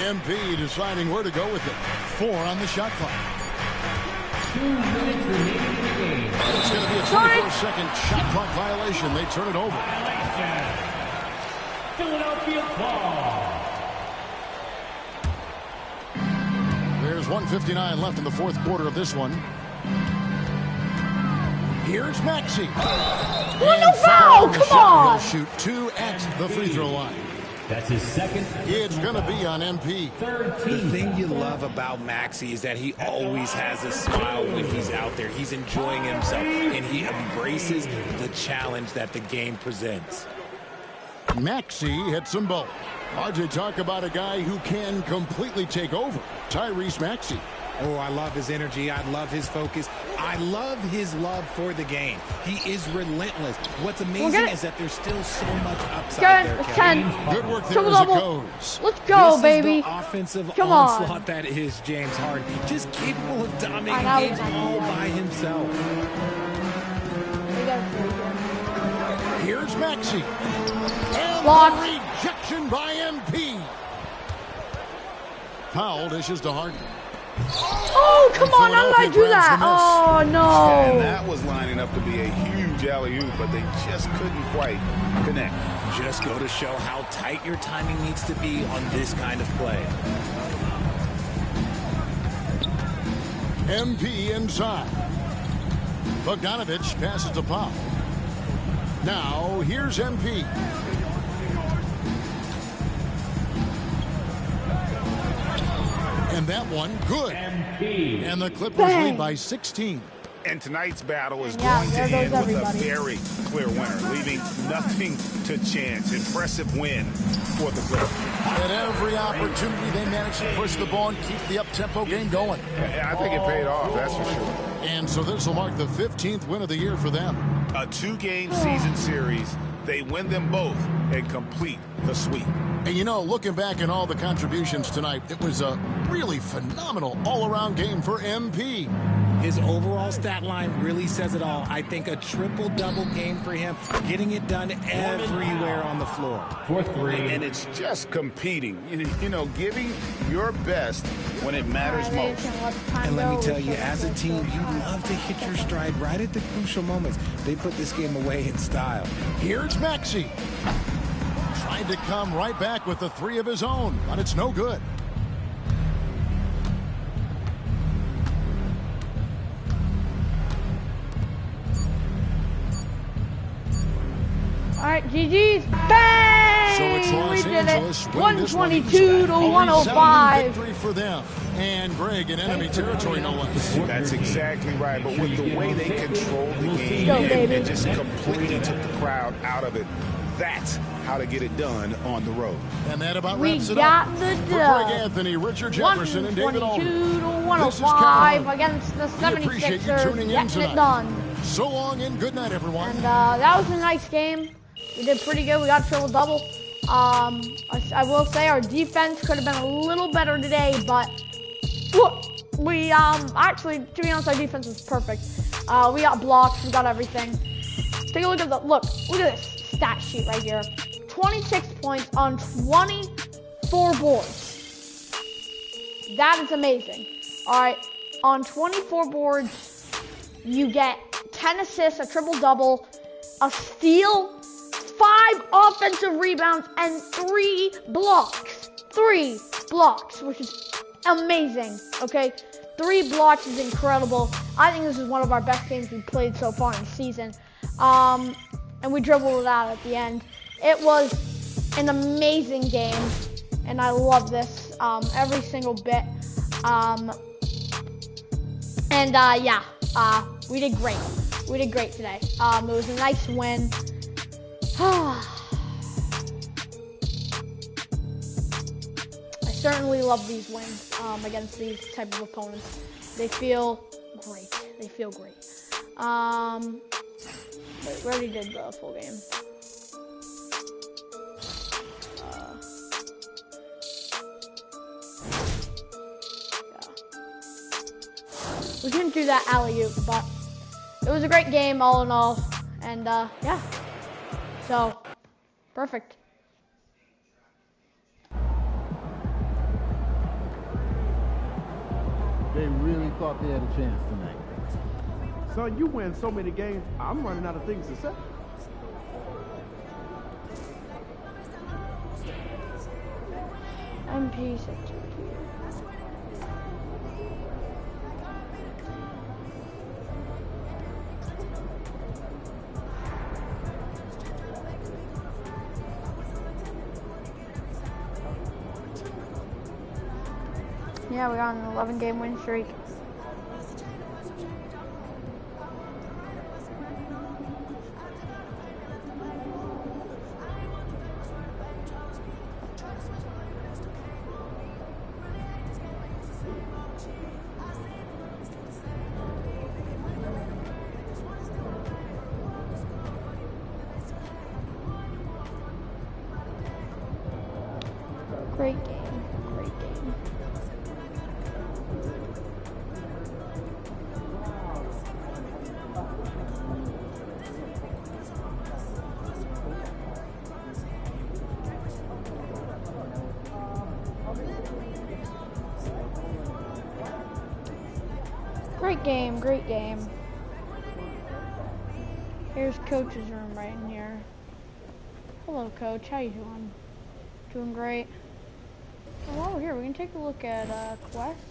MP deciding where to go with it. 4 on the shot clock. 2 minutes remaining in the game. It's going to be a 24-second shot clock violation. They turn it over. Philadelphia ball. There's 1:59 left in the fourth quarter of this one. Here's Maxey. No foul! Come on! He'll shoot 2 at the free throw line. That's his second. It's going to be on MP. The thing you love about Maxey is that he always has a smile when he's out there. He's enjoying himself, and he embraces the challenge that the game presents. Maxey hits them both. RJ, talk about a guy who can completely take over. Tyrese Maxey. Oh, I love his energy. I love his focus. I love his love for the game. He is relentless. What's amazing is that there's still so much upside there, Kevin. 10. Good work there as it goes. Let's go, This baby. is the offensive Come onslaught on. that is James Harden. Just capable of dominating I know. games all by himself. Here's Maxey. And Block. the rejection by MP. Powell dishes to Harden. Oh, come on. How did I do that? Oh, And no. that was lining up to be a huge alley-oop, but they just couldn't quite connect. Just go to show how tight your timing needs to be on this kind of play. MP inside. Bogdanovich passes to Powell. Now, here's MP. And that one, good. MP. And the Clippers lead by 16. And tonight's battle is Yeah, going to there goes end with everybody. a very clear winner, leaving nothing to chance. Impressive win for the Clippers. At every opportunity, they managed to push the ball and keep the up-tempo game going. I think it paid off, that's for sure. And so this will mark the 15th win of the year for them. A 2-game season series. They win them both and complete the sweep. And you know, looking back at all the contributions tonight, it was a really phenomenal all-around game for MP. His overall stat line really says it all. I think a triple-double game for him, getting it done everywhere on the floor. 4-3. And it's just competing, you know, giving your best when it matters most. And let me tell you, as a team, you love to hit your stride right at the crucial moments. They put this game away in style. Here's Maxey. Tried to come right back with the 3 of his own, but it's no good. All right, GG's. Bang! So it's Los we did Angeles it. winning this one 122 to 105. victory for them. And Greg in enemy territory, no less. That's exactly right. But with the way they controlled the game Go, baby. and just completely took the crowd out of it, that's how to get it done on the road. And that about We wraps it got up. the For dub. Greg Anthony, Richard Jefferson, and David 122 Aldridge. to This is Kevin 105 Hunt. against the We appreciate you 76ers. tuning in Getting tonight. it done. So long and good night, everyone. And that was a nice game. We did pretty good. We got a triple-double. I will say our defense could have been a little better today, but we actually, to be honest, our defense was perfect. We got blocks. We got everything. Take a look at look at this stat sheet right here. 26 points on 24 boards. That is amazing. All right, on 24 boards, you get 10 assists, a triple-double, a steal, 5 offensive rebounds, and 3 blocks. 3 blocks, which is amazing, okay? 3 blocks is incredible. I think this is one of our best games we've played so far in the season. And we dribbled it out at the end. It was an amazing game, and I love this every single bit. We did great. We did great today. It was a nice win. certainly love these wins against these type of opponents. They feel great. They feel great. Wait, we already did the full game. We didn't do that alley-oop, but it was a great game all in all. And yeah, so perfect. They really thought they had a chance tonight. Son, you win so many games, I'm running out of things to say. MP sector. Yeah, we're on an 11-game win streak. Great game, great game. Great game, great game. Here's coach's room right in here. Hello, coach. How you doing? Doing great. Oh, while we're here, we can take a look at quests.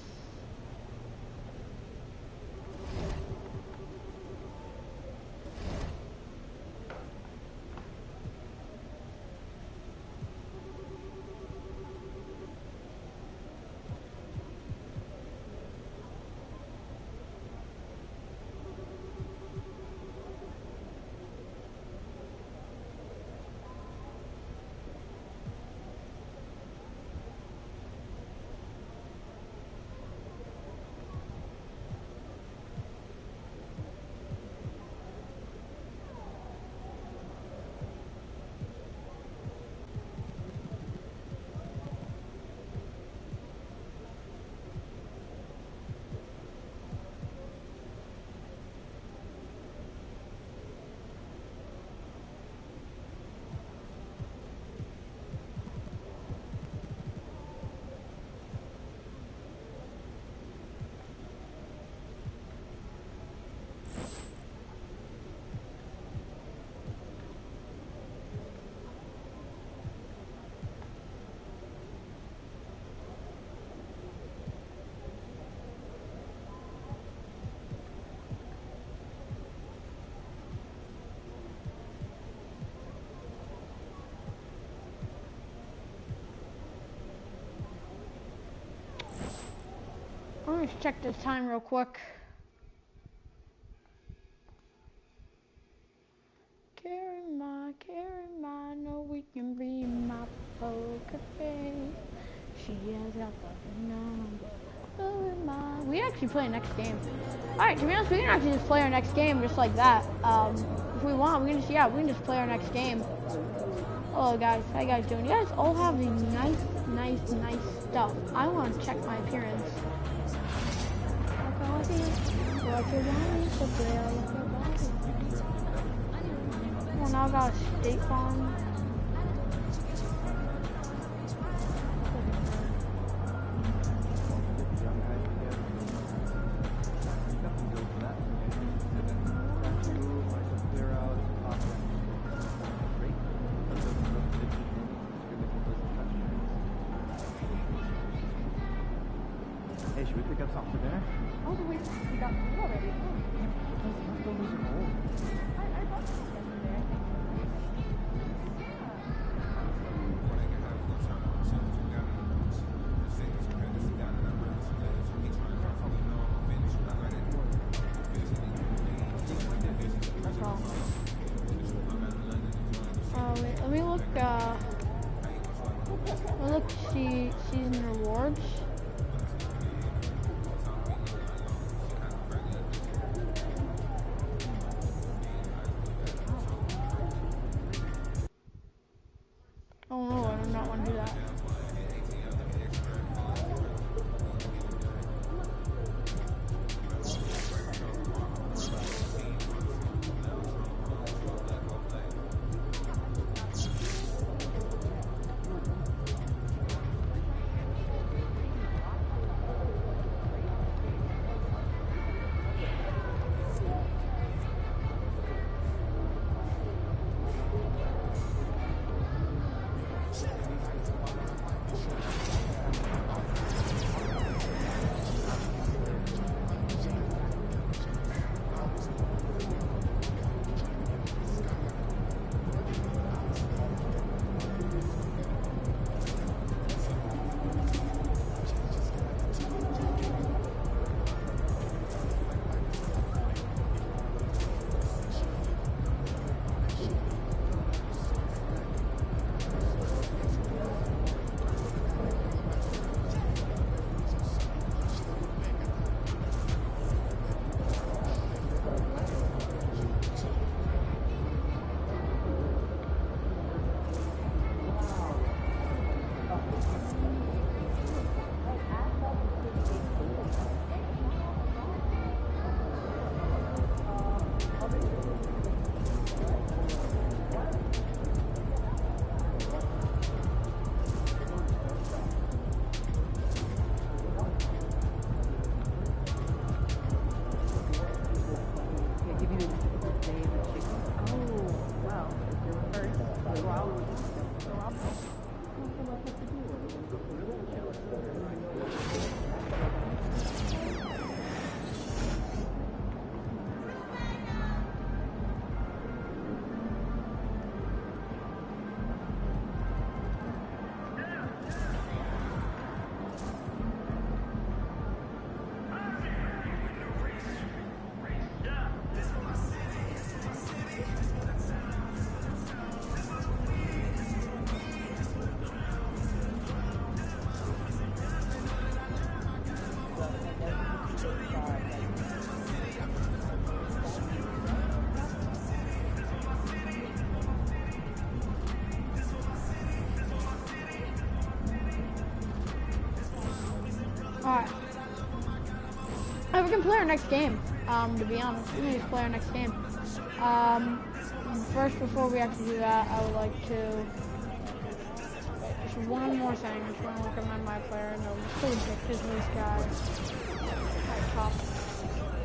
Let me check this time real quick. Carry my, know we can be my poker face. She has got the number. We actually play next game. Alright, to be honest, we can actually just play our next game just like that. If we want, we can just play our next game. Hello guys, how you guys doing? You guys all have the nice stuff. I want to check my appearance. Well, now I got a State Farm. Hey, should we pick up something for dinner? Oh, we got food already. Let's go lose some hole. I bought some yesterday. Wait, let me look, see season reward. much. Oh no, I do not want to do that. Alright. We can play our next game, to be honest. We can just play our next game. First, before we actually do that, I would like to... Wait, there's one more thing. I just want to recommend my player. No, I'm so addicted to these guys. Alright, top.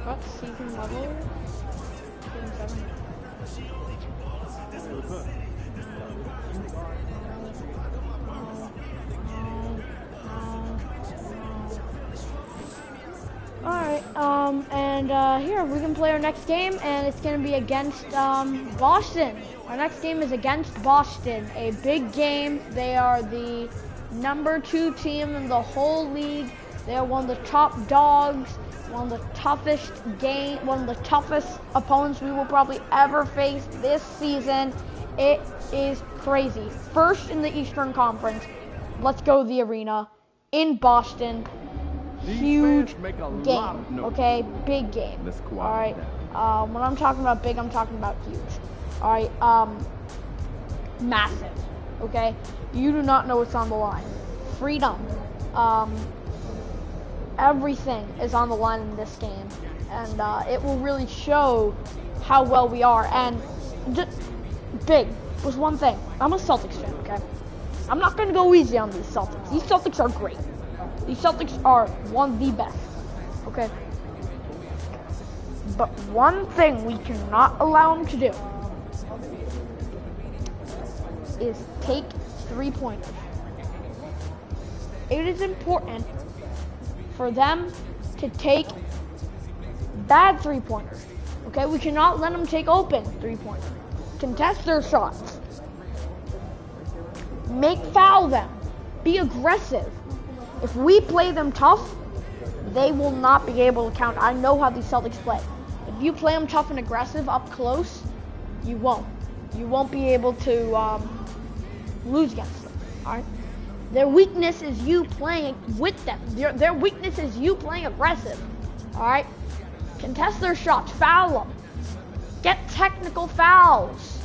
What? Season level? Season 7. Alright, here, we can play our next game, and it's going to be against, Boston. Our next game is against Boston, a big game. They are the #2 team in the whole league. They are one of the top dogs, one of the toughest opponents we will probably ever face this season. It is crazy. First in the Eastern Conference. Let's go to the arena in Boston. Huge game, okay? Big game. Alright, when I'm talking about big, I'm talking about huge. Alright, massive, okay? You do not know what's on the line. Freedom, everything is on the line in this game. And it will really show how well we are. And just big was one thing. I'm a Celtics fan, okay? I'm not going to go easy on these Celtics. These Celtics are great. These Celtics are one of the best, okay? But one thing we cannot allow them to do is take three-pointers. It is important for them to take bad three-pointers, okay? We cannot let them take open three-pointers. Contest their shots. Foul them. Be aggressive. If we play them tough, they will not be able to count. I know how these Celtics play. If you play them tough and aggressive up close, you won't. You won't be able to lose against them, all right? Their weakness is you playing with them. Their weakness is you playing aggressive. All right? Contest their shots. Foul them. Get technical fouls.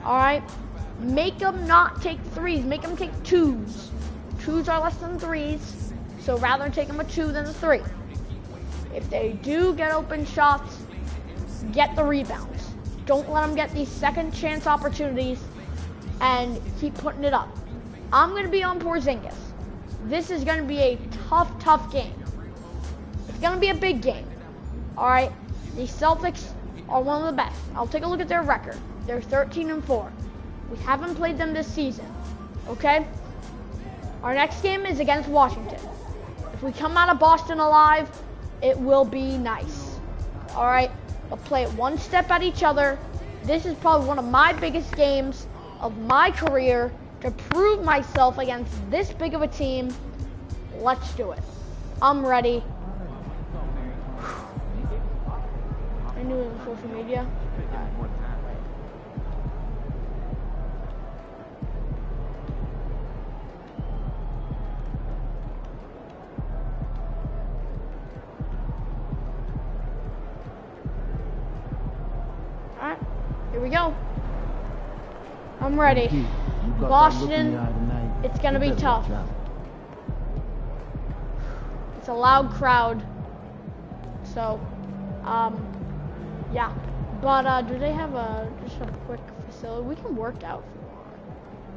All right? Make them not take threes. Make them take twos. Twos are less than threes. So rather take them a 2 than a 3. If they do get open shots, get the rebounds. Don't let them get these second chance opportunities and keep putting it up. I'm going to be on Porzingis. This is going to be a tough game. It's going to be a big game. All right? The Celtics are one of the best. I'll take a look at their record. They're 13-4. We haven't played them this season. Okay? Our next game is against Washington. If we come out of Boston alive, it will be nice. All right? We'll play it one step at each other. This is probably one of my biggest games of my career to prove myself against this big of a team. Let's do it. I'm ready. I knew it was social media. Alright, here we go. I'm ready. Boston, it's going to be tough. It's a loud crowd. So, yeah. But, do they have just a quick facility? We can work out if we want.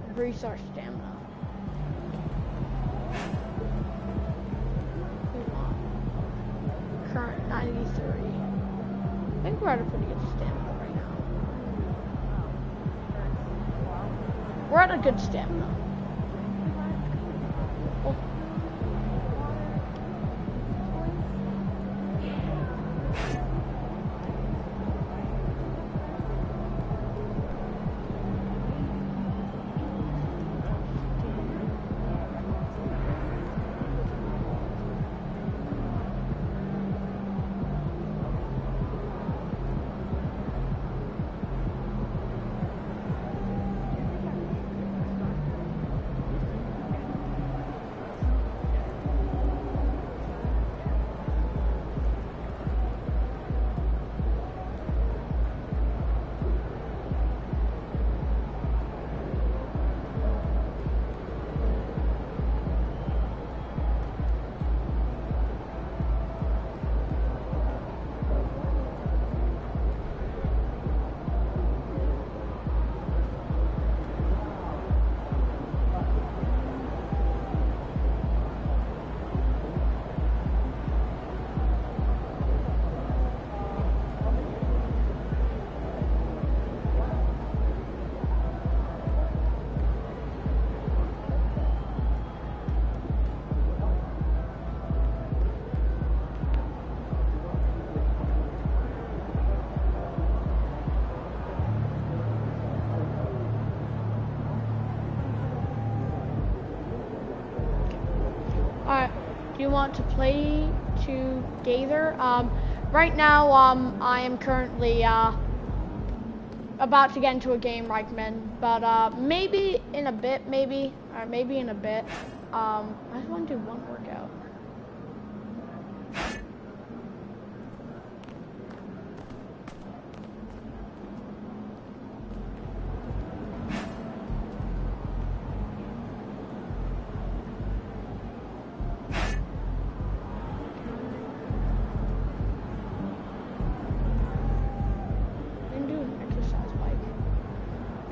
Increase our stamina. Current 93. I think we're at a pretty good stamina right now. We're at a good stamina. Oh. Do you want to play together? Right now, I am currently about to get into a game, Reichman, but maybe in a bit, maybe in a bit. I just want to do one workout.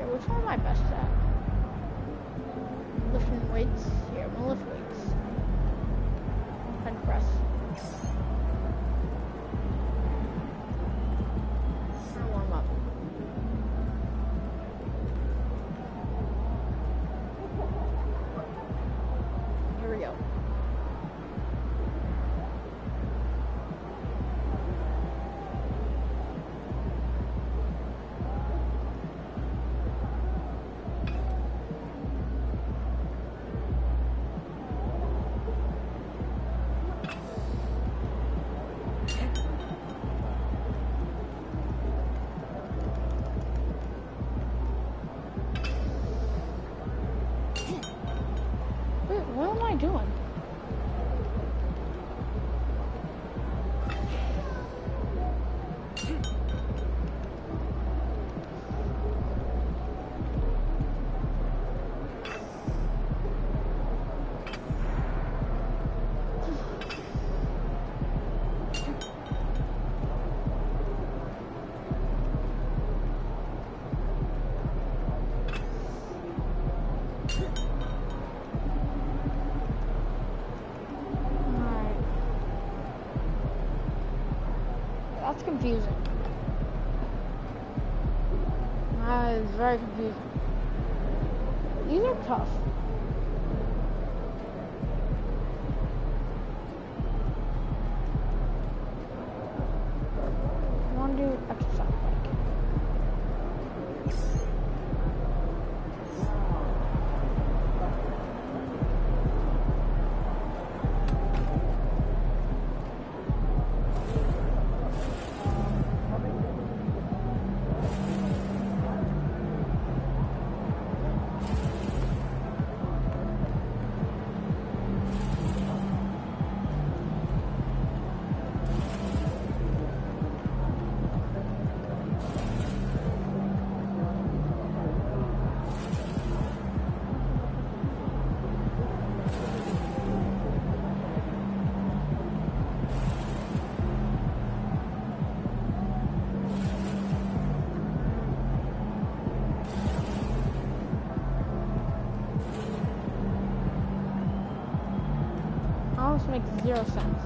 Which one am I best at? Lifting weights? Here, I'm gonna lift weights. That's confusing. That is very confusing. These are tough. I want to do exercise bike. Almost makes 0 sense.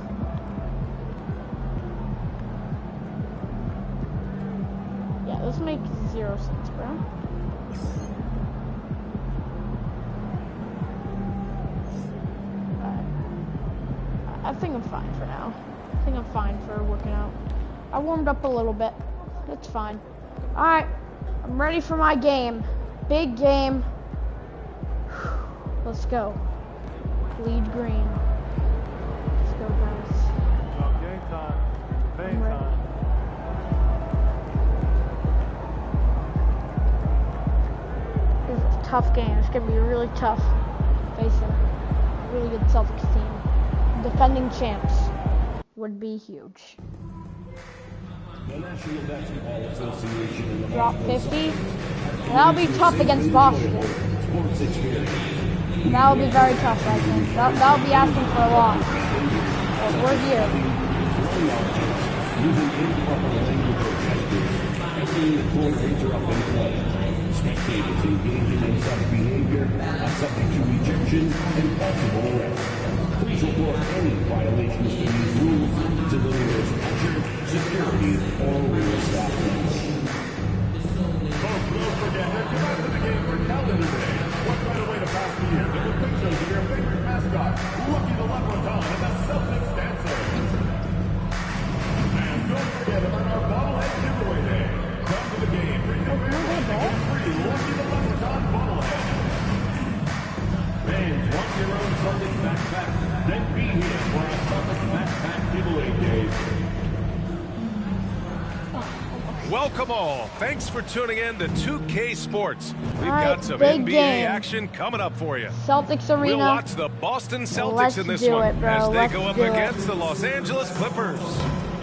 Yeah, this makes 0 sense, bro. Alright. I think I'm fine for now. I think I'm fine for working out. I warmed up a little bit. It's fine. Alright. I'm ready for my game. Big game. Let's go. Bleed green. Let's go, guys. Game time. Game time. This is a tough game. It's going to be really tough. Facing a really good Celtics team. Defending champs would be huge. The National Basketball Association. Drop 50. That'll be tough against Boston. That'll be very tough, I think. That'll be asking for a lot. But we're here. Using improper language or gestures, and seeing the court interrupt in play. Spectators engaging in such behavior are subject to rejection and possible arrest. Please report any violations to these rules to the nearest usher, security, or real staff. Folks, don't forget, there's the rest of the game for calendar day. What better way to pass the year than with pictures of your favorite mascot, Lucky the Leprechaun and the Celtics dancer. And don't forget about our bobblehead giveaway day. Come to the game, bring your family, and get free Lucky the Leprechaun bobblehead. Fans, want your own Celtics backpack? Then be here for our Celtics backpack giveaway day. Welcome all. Thanks for tuning in to 2K Sports. We've got some big NBA game. action coming up for you. Celtics Arena. We'll watch the Boston Celtics Let's in this do one it, bro. as they Let's go up do it. against the Los Angeles Clippers.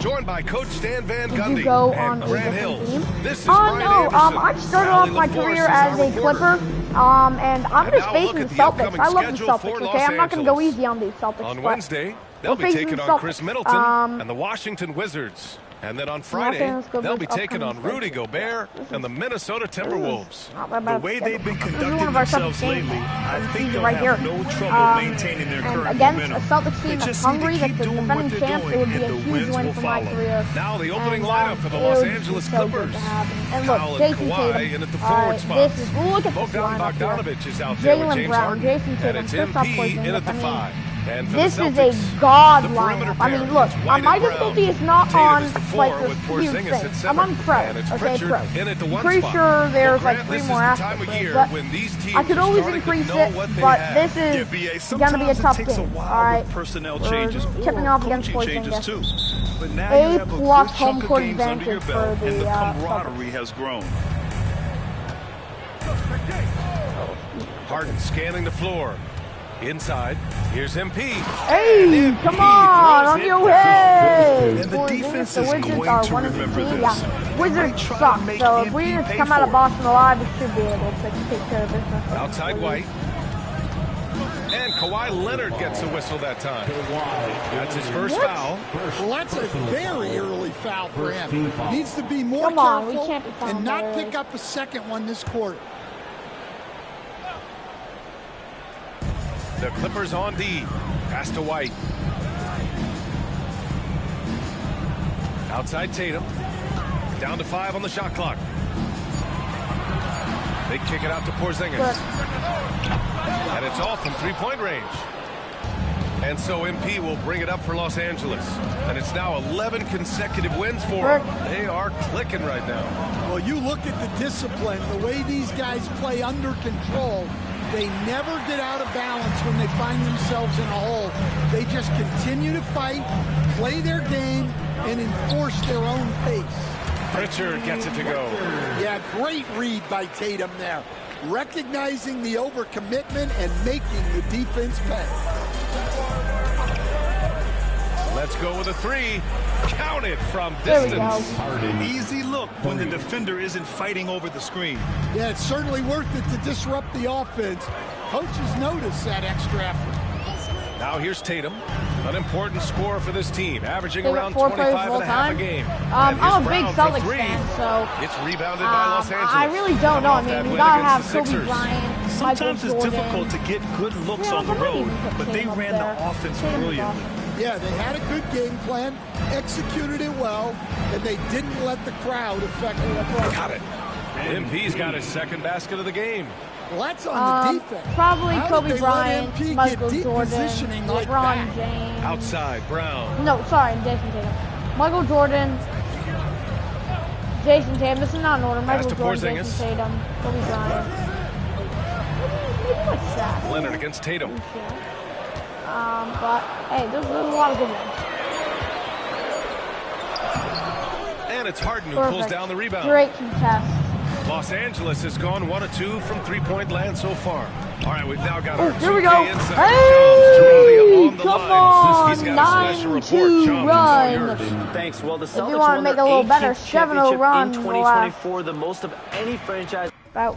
Joined by Coach Stan Van Did Gundy you go and on a Grant different Hills. team? This is Oh Brian no, Anderson. I started off my Sally career LaForce as is a our Clipper, reporter. and I'm And just now a look facing at the the Celtics. upcoming I love the schedule Celtics, for okay? Los I'm not going to go Angeles. easy on these Celtics. On but Wednesday, they'll we're be facing taking the on Chris Celtics. Middleton and the Washington Wizards. And then on Friday, Clippers they'll be taking on upcoming Rudy Gobert and the Minnesota Timberwolves. The way they've been This is one conducting of our themselves toughest games. lately, I This think is they'll right have here. no trouble maintaining their And current against momentum. a Celtics They team that's just need to hungry, that's keep the doing what defending they're champs, doing, it would be and a the huge wins win will for my follow. career. Now the opening And, lineup for the it Los would be Angeles so good Clippers. to have. And look, Kyle and Jason Kawhi Tatum. in at the forward This spots. is, look at this Bogdan lineup here. Bogdanovic is out there with Jaylen James Brown, Harden. Jason And Tatum, it's Kristaps MP Porzingis. in at the I mean, 5. And for this the is Celtics, a god the lineup. perimeter I mean, pair, look, it's White my and Brown. difficulty is not Tatum on is the like 4 this with huge Porzingis at thing. 7. I'm on pro. And it's Okay, Pritchard pro. in at the I'm 1 pretty spot. sure there's Well, like Grant, 3 this more is the time aspects of to it, year but when these teams I could are always starting to increase know it, what they but have. this Yeah, is BA, gonna be a sometimes tough it takes a game. while All right, with personnel we're changes tipping or off against coaching changes Porzingis. too. But now you have a good A+ home chunk of court games under your advantage belt, for and the the camaraderie has grown. Harden scanning the floor. Inside, here's MP. Hey, come on your head! And the defense The is Wizards going are to 1-2. remember this. Yeah, Wizards try to suck, make so if MP we just pay come out of for it. Boston alive, we should be able to take care of business. Outside White. And Kawhi Leonard gets a whistle that time. That's his first foul. Well, that's a very early foul for him. Needs to be more Come on, we careful can't be fouling and not that early. pick up a second one this quarter. The Clippers on D. Pass to White. Outside Tatum. Down to 5 on the shot clock. They kick it out to Porzingis. And it's all from three-point range. And so MP will bring it up for Los Angeles. And it's now 11 consecutive wins for them. They are clicking right now. Well, you look at the discipline, the way these guys play under control. They never get out of balance when they find themselves in a hole. They just continue to fight, play their game, and enforce their own pace. Pritchard gets it to go. Yeah, great read by Tatum there. Recognizing the overcommitment and making the defense pay. Let's go with a 3. Count it from distance. Easy look when the defender isn't fighting over the screen. Yeah, it's certainly worth it to disrupt the offense. Coaches notice that extra effort. Now here's Tatum, an important scorer for this team, averaging They got around 4 players 25 and a half a full-time. game. I'm a big Celtics fan, so it's rebounded by Los Angeles. I really don't know. I mean, we gotta have Kobe Bryant. Sometimes it's difficult to get good looks on the road, but they ran the offense brilliantly. Yeah, they had a good game plan, executed it well, and they didn't let the crowd affect it. Got it. MP's got his second basket of the game. Well, that's on the defense. Probably How Kobe did they Bryant, let MP Michael get deep Jordan, positioning like LeBron that? James. Outside, Brown. No, sorry, Jason Tatum. Michael Jordan, Jason Tatum. This is not in order. Michael Jordan, Jason Tatum, Kobe Bryant. What's that? Leonard against Tatum. But hey, there's a lot of good ones. And it's Harden who pulls down the rebound. Great contest. Los Angeles has gone 1 of 2 from three-point land so far. All right, we've now got our here we 2K go. insider, Hey, on the come line. He's on, got a special report. 9-2 run. Thanks. Well, the If you Celtics want to won make their a little better, 18th 7-0 championship run. in 2024, the most of any franchise. About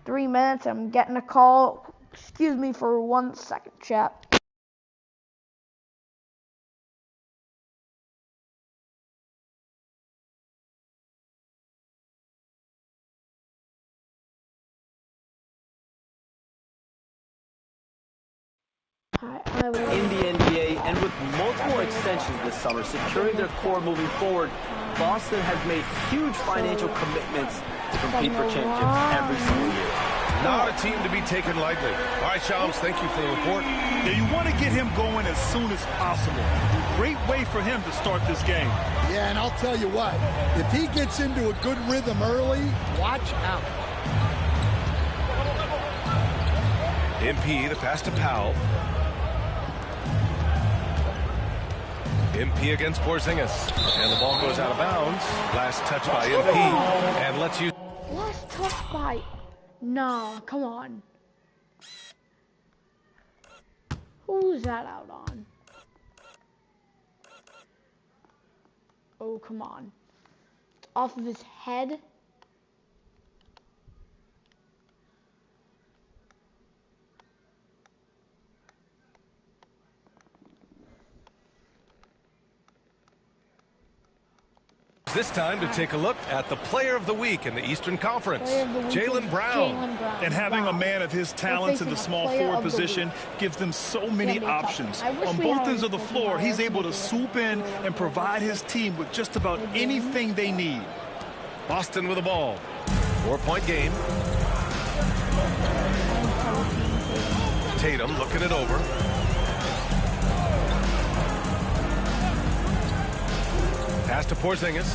3 minutes. I'm getting a call. Excuse me for 1 second, chat. In the NBA and with multiple extensions this summer securing their core moving forward, Boston has made huge financial commitments to compete for championships every single year. Not a team to be taken lightly. All right, Shams, thank you for the report. Yeah, you want to get him going as soon as possible. Great way for him to start this game. Yeah, and I'll tell you what, if he gets into a good rhythm early, watch out. MP, the pass to Powell. MP against Porzingis. And the ball goes out of bounds. Last touch by MP. And let's use... Last touch by... No, come on. Who's that out on? Oh, come on. Off of his head? This time to take a look at the Player of the Week in the Eastern Conference, Jaylen Brown. And having a man of his talents in the small forward position gives them so many options. On both ends of the floor, he's able to swoop in and provide his team with just about anything they need. Boston with the ball. 4-point game. Tatum looking it over. Pass to Porzingis.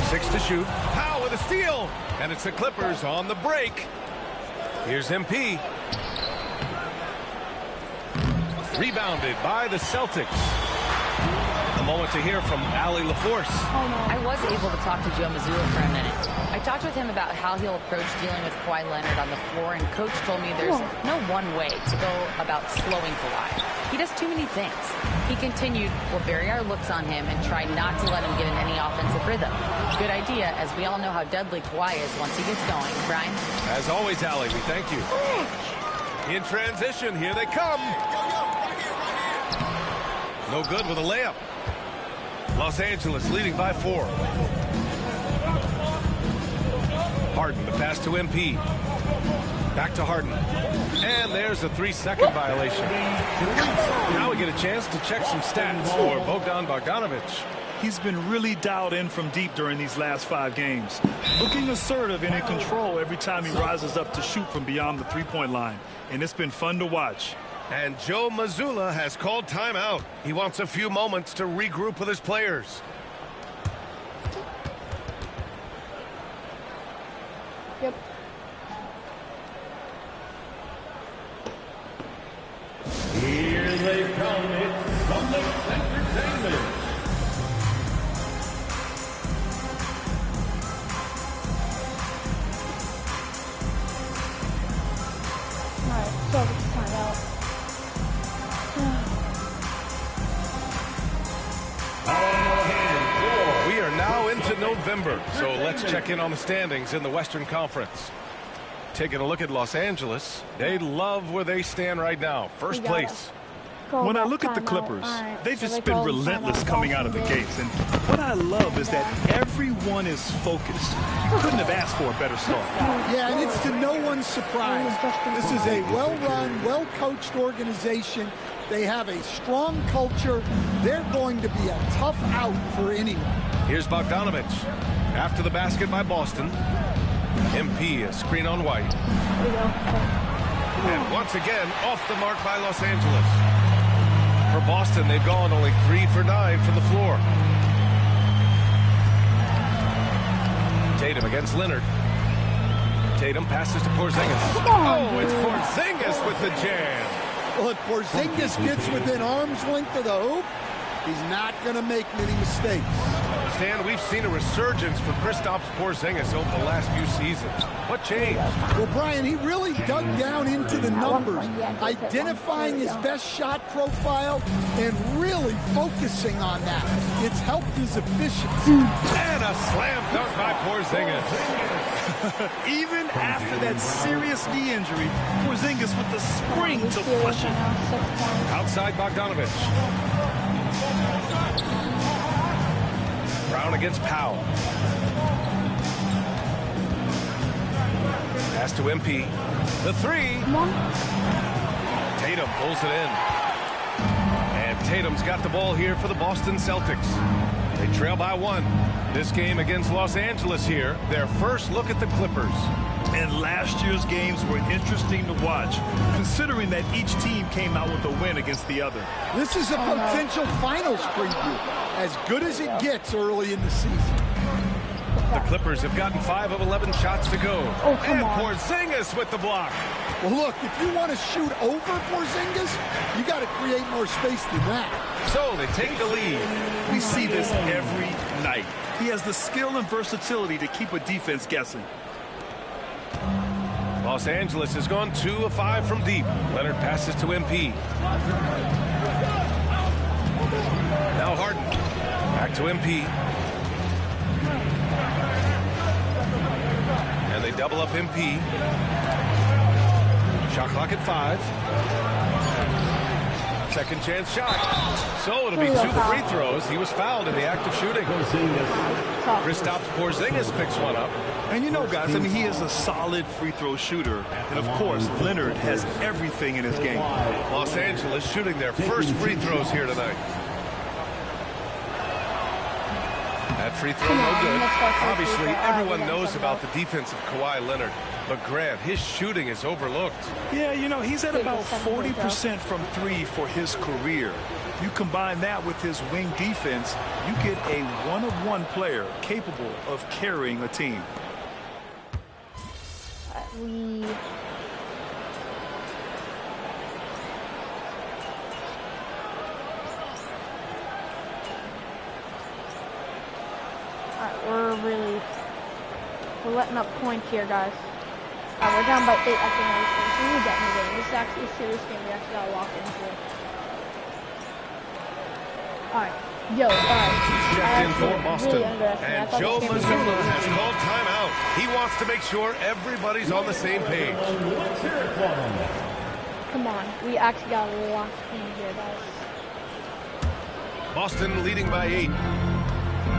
6 to shoot. Powell with a steal. And it's the Clippers on the break. Here's MP. Rebounded by the Celtics. A moment to hear from Allie LaForce. I was able to talk to Joe Mazzulla for a minute. I talked with him about how he'll approach dealing with Kawhi Leonard on the floor, and Coach told me there's no one way to go about slowing Kawhi. He does too many things. He continued, we'll vary our looks on him and try not to let him get in any offensive rhythm. Good idea, as we all know how deadly Kawhi is once he gets going. Brian? As always, Allie, we thank you. In transition, here they come. No good with a layup. Los Angeles leading by 4. Harden, the pass to MP. Back to Harden. And there's a 3-second violation. Now we get a chance to check some stats for Bogdan Bogdanovic. He's been really dialed in from deep during these last 5 games. Looking assertive and in control every time he rises up to shoot from beyond the three-point line. And it's been fun to watch. And Joe Mazzulla has called timeout. He wants a few moments to regroup with his players. Yep. Here they come. It's Summit Entertainment. Alright, so let's find out. We are now into November, so let's check in on the standings in the Western Conference. Taking a look at Los Angeles, they love where they stand right now. First place. When I look at the Clippers, they've just been relentless coming out of the gates. And what I love is that everyone is focused. You couldn't have asked for a better start. Yeah, and it's to no one's surprise. This is a well-run, well-coached organization. They have a strong culture. They're going to be a tough out for anyone. Here's Bogdanovic. After the basket by Boston. MP, a screen on White. And once again, off the mark by Los Angeles. For Boston, they've gone only 3 for 9 from the floor. Tatum against Leonard. Tatum passes to Porzingis. Oh, it's Porzingis with the jam. Well, if Porzingis gets within arm's length of the hoop, he's not going to make many mistakes. Stan, we've seen a resurgence for Kristaps Porzingis over the last few seasons. What changed? Well, Brian, he really dug down into the numbers, identifying his best shot profile and really focusing on that. It's helped his efficiency. And a slam dunk by Porzingis. Even after that serious knee injury, Porzingis with the spring to flush it. Outside Bogdanovic. Brown against Powell. Pass to MP. The 3. Tatum pulls it in. And Tatum's got the ball here for the Boston Celtics. They trail by 1. This game against Los Angeles here, their first look at the Clippers. And last year's games were interesting to watch, considering that each team came out with a win against the other. This is a potential finals preview, as good as it gets early in the season. The Clippers have gotten 5 of 11 shots to go. And Porzingis with the block. Well, look, if you want to shoot over Porzingis, you got to create more space than that. So they take the lead. We see this every night. He has the skill and versatility to keep a defense guessing. Los Angeles has gone 2 of 5 from deep. Leonard passes to MP. Now Harden. Back to MP. And they double up MP. Shot clock at 5. Second chance shot. So it'll be 2 free throws. He was fouled in the act of shooting. Kristaps Porzingis picks one up. And you know, guys, I mean, he is a solid free throw shooter. And, of course, Leonard has everything in his game. Los Angeles shooting their first free throws here tonight. That free throw no good. Obviously, everyone knows about the defense of Kawhi Leonard. But, Grant, his shooting is overlooked. Yeah, you know, he's at about 40% from 3 for his career. You combine that with his wing defense, you get a one-of-one player capable of carrying a team. We're letting up points here, guys. We're down by 8 after another game. So we're getting the game. This is actually a serious game. We actually got to walk into it. Alright. Yo, Checked in for Boston. And Joe Mazzulla has called timeout. He wants to make sure everybody's on the same page. Come on. We actually got to lock in here, guys. Boston leading by 8.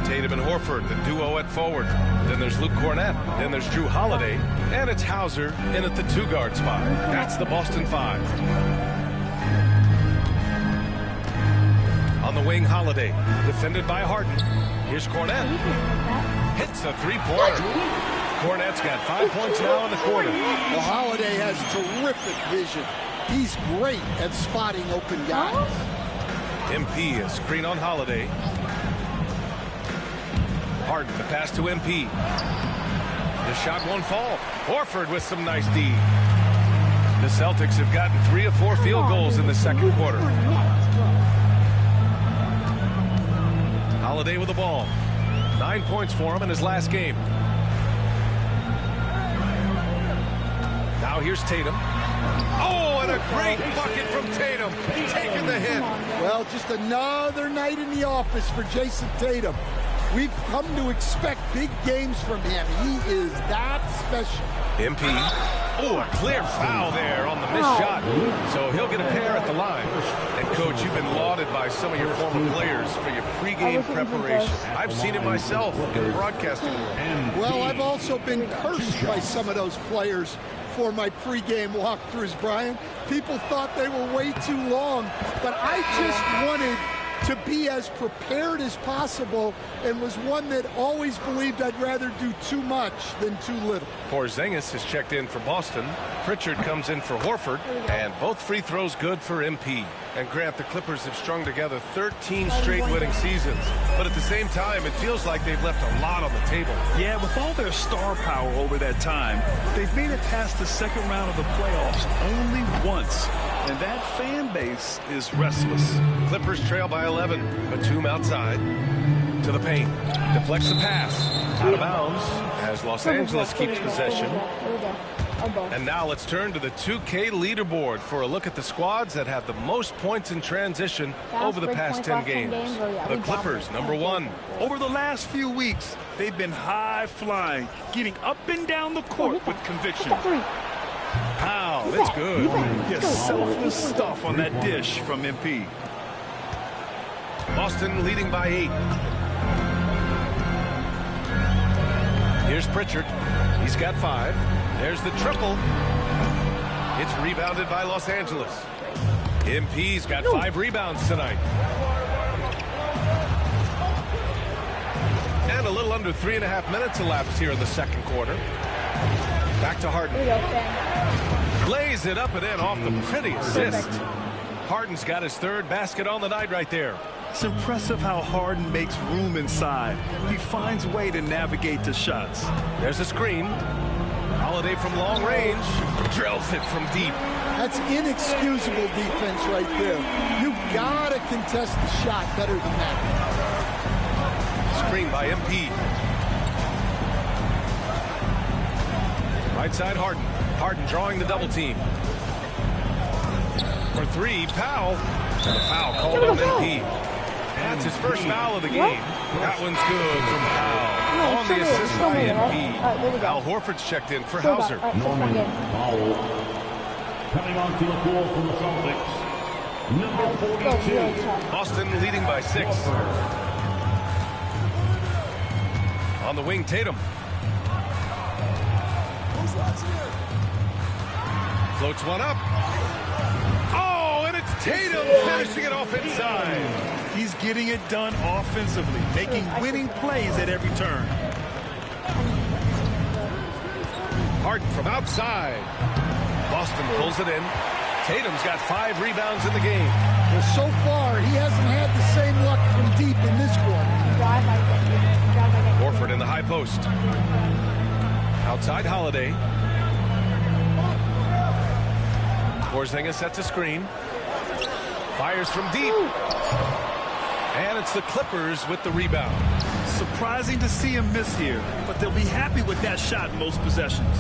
Tatum and Horford, the duo at forward. Then there's Luke Cornett. Then there's Drew Holiday. And it's Hauser in at the 2-guard spot. That's the Boston 5. On the wing, Holiday, defended by Harden. Here's Cornette. Hits a three-pointer. Cornette's got 5 points now in the quarter. Well, Holiday has terrific vision. He's great at spotting open guys. MP, a screen on Holiday. Harden, the pass to MP. The shot won't fall. Horford with some nice D. The Celtics have gotten 3 of 4 field goals in the second quarter. Holiday with the ball. 9 points for him in his last game. Now here's Tatum. Oh, and a great bucket from Tatum. Taking the hit. Well, just another night in the office for Jason Tatum. We've come to expect big games from him. He is that special. MP. Oh, a clear foul there on the missed shot. So he'll get a pair at the line. And, Coach, you've been lauded by some of your former players for your pregame preparation. I've seen it myself in the broadcasting world. Well, I've also been cursed by some of those players for my pregame walkthroughs, Brian. People thought they were way too long, but I just wanted to be as prepared as possible and was one that always believed I'd rather do too much than too little. Porzingis has checked in for Boston. Pritchard comes in for Horford, and both free throws good for MP. And Grant, the Clippers have strung together 13 straight winning seasons. But at the same time, it feels like they've left a lot on the table. Yeah, with all their star power over that time, they've made it past the second round of the playoffs only once. And that fan base is restless. Clippers trail by 11. Batum outside to the paint. Deflects the pass. Out of bounds as Los Angeles keeps possession. And now let's turn to the 2K leaderboard for a look at the squads that have the most points in transition over the past 10 games. The Clippers, number 1. Over the last few weeks, they've been high-flying, getting up and down the court with conviction. Wow, that's good. Yes, selfless stuff on that dish from MP. Boston leading by 8. Here's Pritchard. He's got 5. There's the triple. It's rebounded by Los Angeles. MP's got 5 rebounds tonight. And a little under 3.5 minutes elapsed here in the second quarter. Back to Harden. Lays it up and in off the pretty assist. Harden's got his 3rd basket on the night right there. It's impressive how Harden makes room inside. He finds a way to navigate the shots. There's a screen. Holiday from long range. Drills it from deep. That's inexcusable defense right there. You gotta contest the shot better than that. Screen by MP. Right side Harden. Harden drawing the double team. For 3, Powell. And a foul called on MP. That's his first foul of the game. That one's good from Powell. On the assist by MP. Al Horford's checked in for Hauser. Norman Powell. Coming onto the floor from the Celtics, number 42. Boston leading by 6. On the wing, Tatum. Floats one up. Oh, and it's Tatum finishing it off inside. He's getting it done offensively, making winning plays at every turn. Harden from outside. Boston pulls it in. Tatum's got 5 rebounds in the game. Well, so far, he hasn't had the same luck from deep in this quarter. Horford in the high post. Outside Holiday. Porzingis sets a screen. Fires from deep. And it's the Clippers with the rebound. Surprising to see him miss here, but they'll be happy with that shot in most possessions.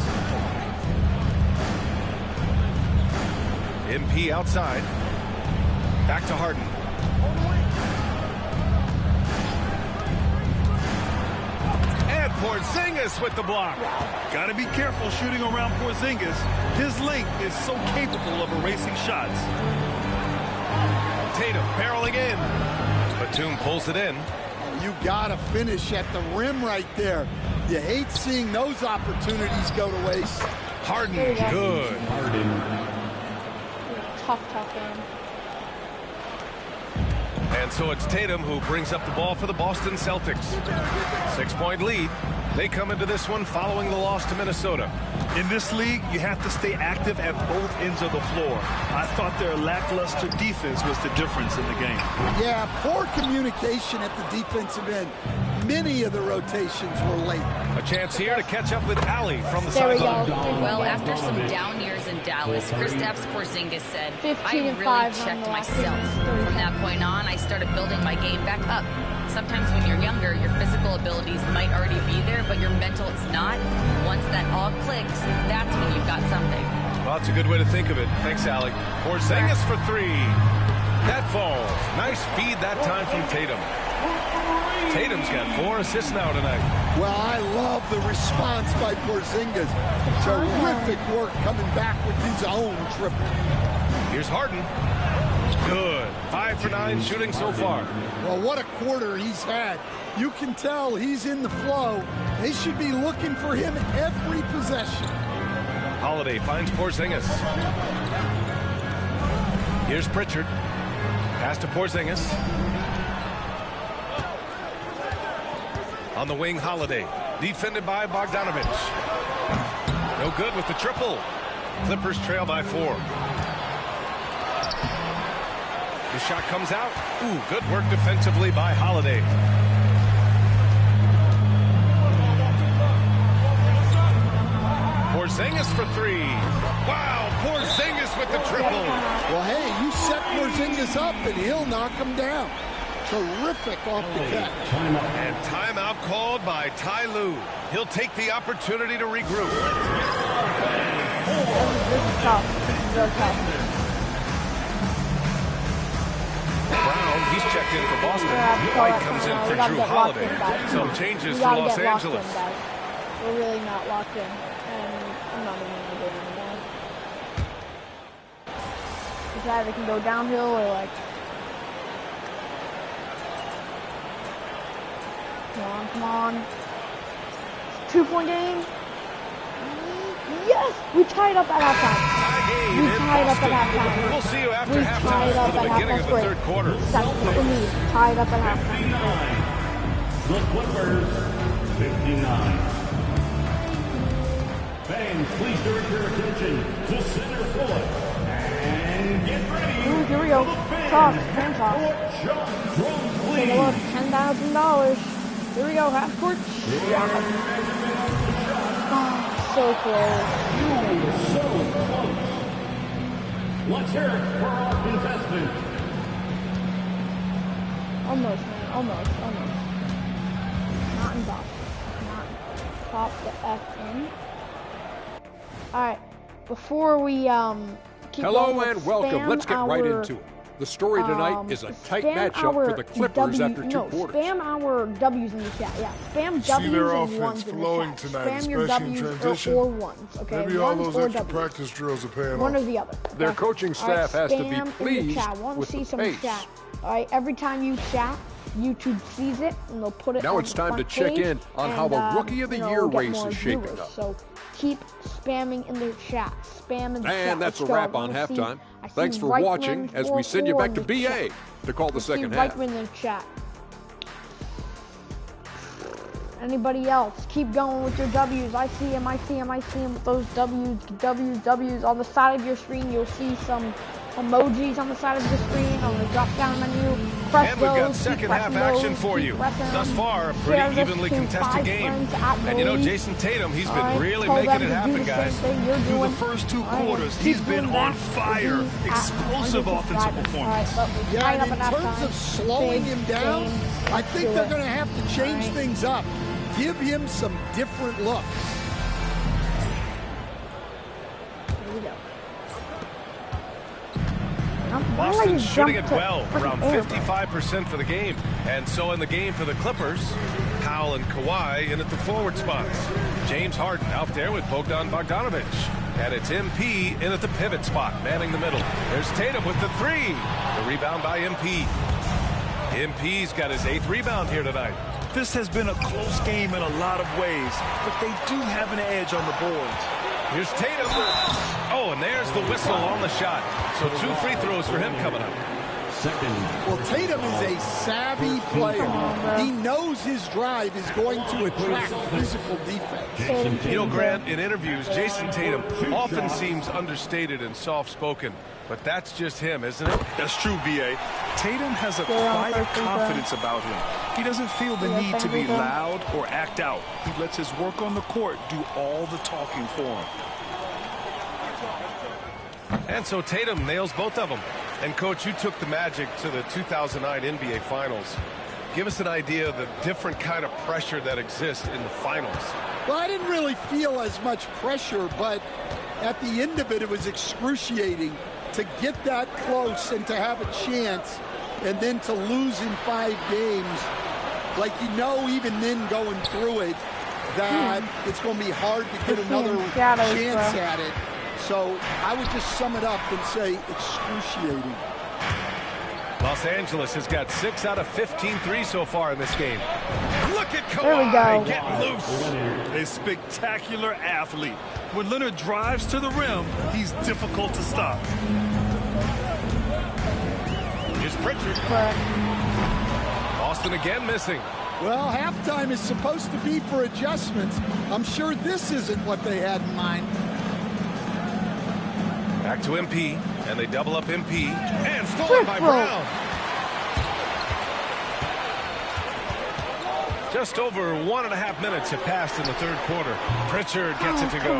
MP outside. Back to Harden. And Porzingis with the block. Got to be careful shooting around Porzingis. His length is so capable of erasing shots. Tatum barreling in. Batum pulls it in. you got to finish at the rim right there. You hate seeing those opportunities go to waste. Harden, good. Tough game. And so it's Tatum who brings up the ball for the Boston Celtics. 6-point lead. They come into this one following the loss to Minnesota. In this league, you have to stay active at both ends of the floor. I thought their lackluster defense was the difference in the game. Yeah, poor communication at the defensive end. Many of the rotations were late. A chance here to catch up with Allie from the sideline. Well, after some down years in Dallas, Kristaps Porzingis said, I really checked myself. From that point on, I started building my game back up. Sometimes when you're younger, your physical abilities might already be there, but your mental is not. Once that all clicks, that's when you've got something. Well, that's a good way to think of it. Thanks, Allie. Porzingis for three. That falls. Nice feed that time from Tatum. Tatum's got 4 assists now tonight. Well, I love the response by Porzingis. Terrific work coming back with his own triple. Here's Harden. Good. 5 for 9 shooting so far. Well, what a quarter he's had. You can tell he's in the flow. They should be looking for him every possession. Holiday finds Porzingis. Here's Pritchard. Pass to Porzingis. On the wing, Holiday. Defended by Bogdanovic. No good with the triple. Clippers trail by 4. The shot comes out. Ooh, good work defensively by Holiday. Porzingis for 3. Wow, Porzingis with the triple. Well, hey, you set Porzingis up and he'll knock him down. Terrific off the catch. And timeout called by Ty Lue. He'll take the opportunity to regroup. Brown, he's checked in for Boston. White comes in for Drew Holiday. Some changes for Los Angeles. We're really not locked in. And I'm not even going to do it anymore. It's either can go downhill or like... Come on. 2-point game. Yes! We tied up at halftime. We tied up at halftime. We'll see you after halftime for the beginning of the third quarter. Tied up at halftime. The Clippers, 59. Fans, please direct your attention to center court. And get ready. Ooh, here we go. Talk. Fan talk. Take a look. $10,000. Here we go, half court. Oh, so close. So close. Let's hear it for our contestant. Almost, man. Almost. Not in box. Not pop the F in. Alright. Before we keep Hello going, and welcome. Let's get right into it. The story tonight is a tight matchup for the Clippers after 2 quarters. Spam our W's in the chat. Yeah, spam See their W's and offense ones in flowing the chat. tonight, Spam your especially in W's transition. or ones. Okay, Maybe all ones those or extra W's. practice drills are paying One off. or the other. Their Okay? coaching staff has to be spam in the pleased chat. Want to with see the some pace. chat. All right, every time you chat, YouTube sees it and they'll put it Now on it's the time to front check page in on how the Rookie of the Year race is shaping up. So keep spamming in the chat. Spam in the chat. And that's a Let's go. wrap on I see- halftime. I see Thanks for Reichman watching as we send you 44 back to in the BA chat. to call the I see second half. Reichman in the chat. Anybody else? Keep going with your W's. I see him with those W's. On the side of your screen, you'll see some emojis on the side of the screen on the drop-down menu. Press And we've got those, second keep half pressing action those, for keep you. pressing Thus them. far, a Share pretty this evenly to contested 5 game. friends at And you know, Marie. Jason Tatum, he's All been right, really tell making them it to do happen, the same guys. thing you're Through the doing. first 2 All right, quarters, keep he's been doing on that. fire. We'll be at Explosive 100 offensive subscribers. performance. All right, but we Yeah, tied and up in at terms halftime. of slowing Big him down, game. I think Do they're it. going to have to change things up. Give him some different looks. Here we go. Boston's shooting it well, around 55% for the game. And so in the game for the Clippers, Powell and Kawhi in at the forward spots. James Harden out there with Bogdan Bogdanovic. And it's MP in at the pivot spot, manning the middle. There's Tatum with the 3. The rebound by MP. MP's got his 8th rebound here tonight. This has been a close game in a lot of ways, but they do have an edge on the boards. Here's Tatum. Oh, and there's the whistle on the shot. So 2 free throws for him coming up. Well, Tatum is a savvy player. He knows his drive is going to attract physical defense. You know, Grant, in interviews, Jason Tatum often seems understated and soft-spoken. But that's just him, isn't it? That's true, B.A. Tatum has a quiet confidence about him. He doesn't feel the need to be loud or act out. He lets his work on the court do all the talking for him. And so Tatum nails both of them. And, Coach, you took the Magic to the 2009 NBA Finals. Give us an idea of the different kind of pressure that exists in the finals. Well, I didn't really feel as much pressure, but at the end of it, it was excruciating to get that close and to have a chance and then to lose in 5 games. Like, you know, even then going through it, that it's going to be hard to get another chance at it. So I would just sum it up and say excruciating. Los Angeles has got 6 out of 15 threes so far in this game. Look at Kawhi getting loose. A spectacular athlete. When Leonard drives to the rim, he's difficult to stop. Here's Pritchard. Boston again missing. Well, halftime is supposed to be for adjustments. I'm sure this isn't what they had in mind. Back to MP, and they double up MP, and stolen by Brown. Just over 1.5 minutes have passed in the 3rd quarter. Pritchard gets it to go.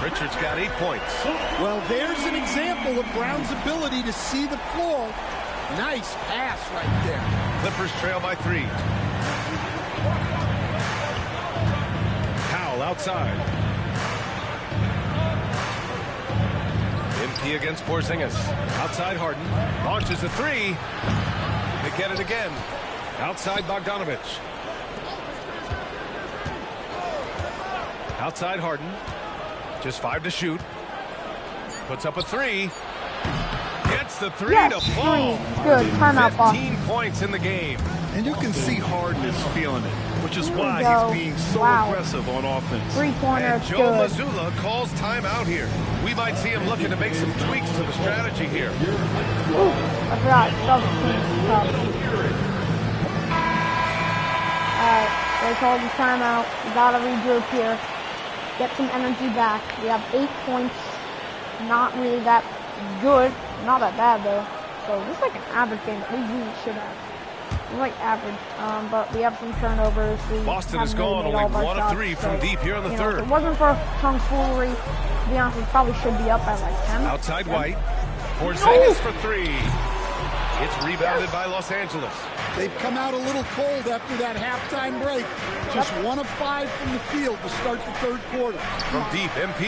Pritchard's got 8 points. Well, there's an example of Brown's ability to see the floor. Nice pass right there. Clippers trail by 3. Powell outside. MP against Porzingis. Outside Harden. Launches a 3. They get it again. Outside Bogdanovic. Outside Harden. Just 5 to shoot. Puts up a 3. Gets the 3 to fall. Good. Timeout ball. 15 points in the game. And you can see Harden is feeling it, which is why he's being so aggressive on offense. 3-pointer. And Joe Mazzulla calls timeout here. We might see him looking to make some tweaks to the strategy here. Ooh, I forgot. Alright, they called the timeout. We gotta regroup here. Get some energy back. We have 8 points. Not really that good. Not that bad though. So this is like an average game that we really should have. It's like average, but we have some turnovers. Boston has gone only 1 of 3 from deep here in the 3rd. If it wasn't for tomfoolery, to be honest, we probably should be up by like 10. Outside White. Porzingis for 3. It's rebounded by Los Angeles. They've come out a little cold after that halftime break. Just 1 of 5 from the field to start the 3rd quarter. From deep, MP.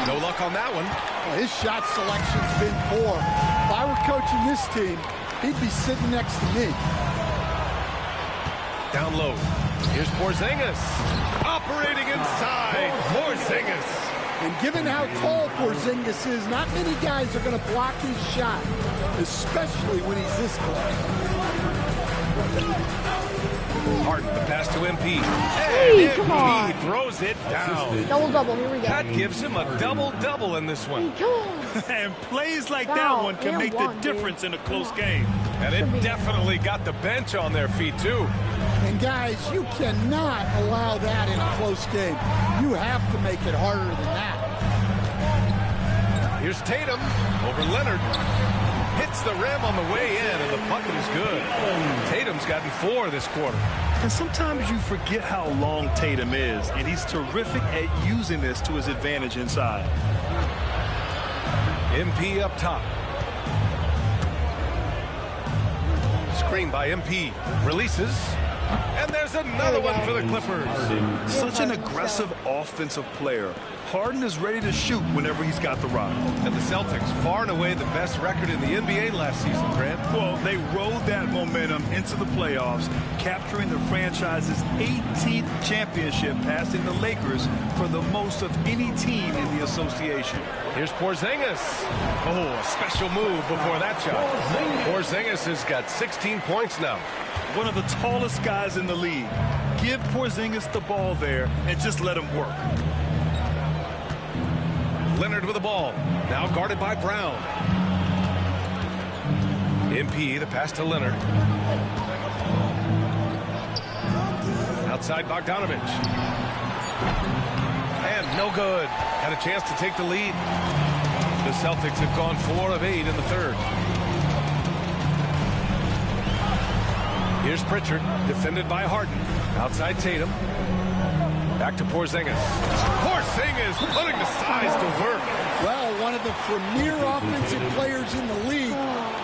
No luck on that one. Well, his shot selection's been poor. If I were coaching this team, he'd be sitting next to me. Down low. Here's Porzingis. Operating inside. Porzingis. And given how tall Porzingis is, not many guys are going to block his shot, especially when he's this close. Harden, the pass to MP. Hey, and come on. He throws it down. Double-double, here we go. That gives him a double-double in this one. And plays like that one can make the difference in a close game. And it definitely got the bench on their feet, too. And, guys, you cannot allow that in a close game. You have to make it harder than that. Here's Tatum over Leonard. Hits the rim on the way in, and the bucket is good. Tatum's gotten 4 this quarter. And sometimes you forget how long Tatum is, and he's terrific at using this to his advantage inside. MP up top. Screen by MP. Releases. And there's another one for the Clippers. Such an aggressive offensive player. Harden is ready to shoot whenever he's got the rock. And the Celtics, far and away the best record in the NBA last season, Grant. Well, they rode that momentum into the playoffs, capturing the franchise's 18th championship, passing the Lakers for the most of any team in the association. Here's Porzingis. Oh, a special move before that shot. Porzingis has got 16 points now. One of the tallest guys in the league. Give Porzingis the ball there and just let him work. Leonard with the ball. Now guarded by Brown. MP, the pass to Leonard. Outside Bogdanovich. And no good. Had a chance to take the lead. The Celtics have gone 4 of 8 in the third. Here's Pritchard, defended by Harden. Outside Tatum. Back to Porzingis. Porzingis putting the size to work. Well, one of the premier offensive players in the league,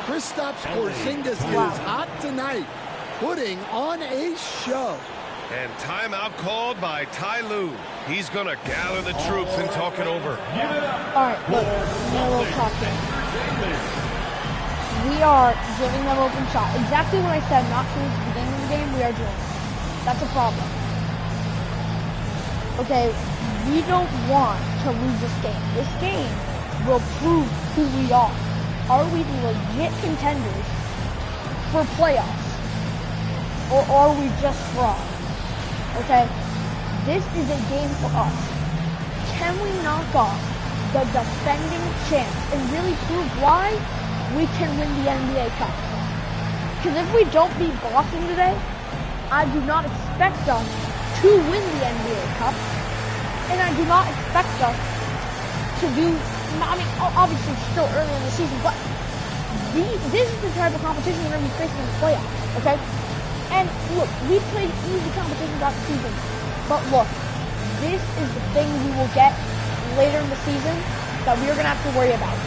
Kristaps Porzingis is hot tonight, putting on a show. And timeout called by Ty Lue. He's going to gather the troops and talk it over. All right, look, a little talking. We are giving them open shot. Exactly what I said, not true at the beginning of the game, we are doing it. That's a problem. Okay, we don't want to lose this game. This game will prove who we are. Are we legit contenders for playoffs? Or are we just fraud? Okay, this is a game for us. Can we knock off the defending champs and really prove why we can win the NBA Cup? Because if we don't beat Boston today, I do not expect us to win the NBA Cup, and I do not expect us to do, I mean, obviously it's still early in the season, but this is the type of competition we're going to be facing in the playoffs, okay? And look, we played easy competition throughout the season, but look, this is the thing we will get later in the season that we're going to have to worry about.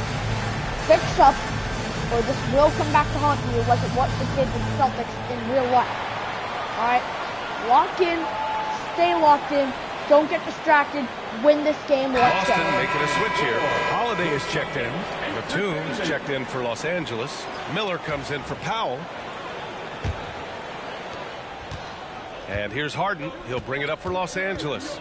Fix up, or this will come back to haunt you like what it did with the Celtics in real life. Alright? Lock in, stay locked in, don't get distracted, win this game. Boston making a switch here. Holiday is checked in. Batum's checked in for Los Angeles. Miller comes in for Powell. And here's Harden. He'll bring it up for Los Angeles.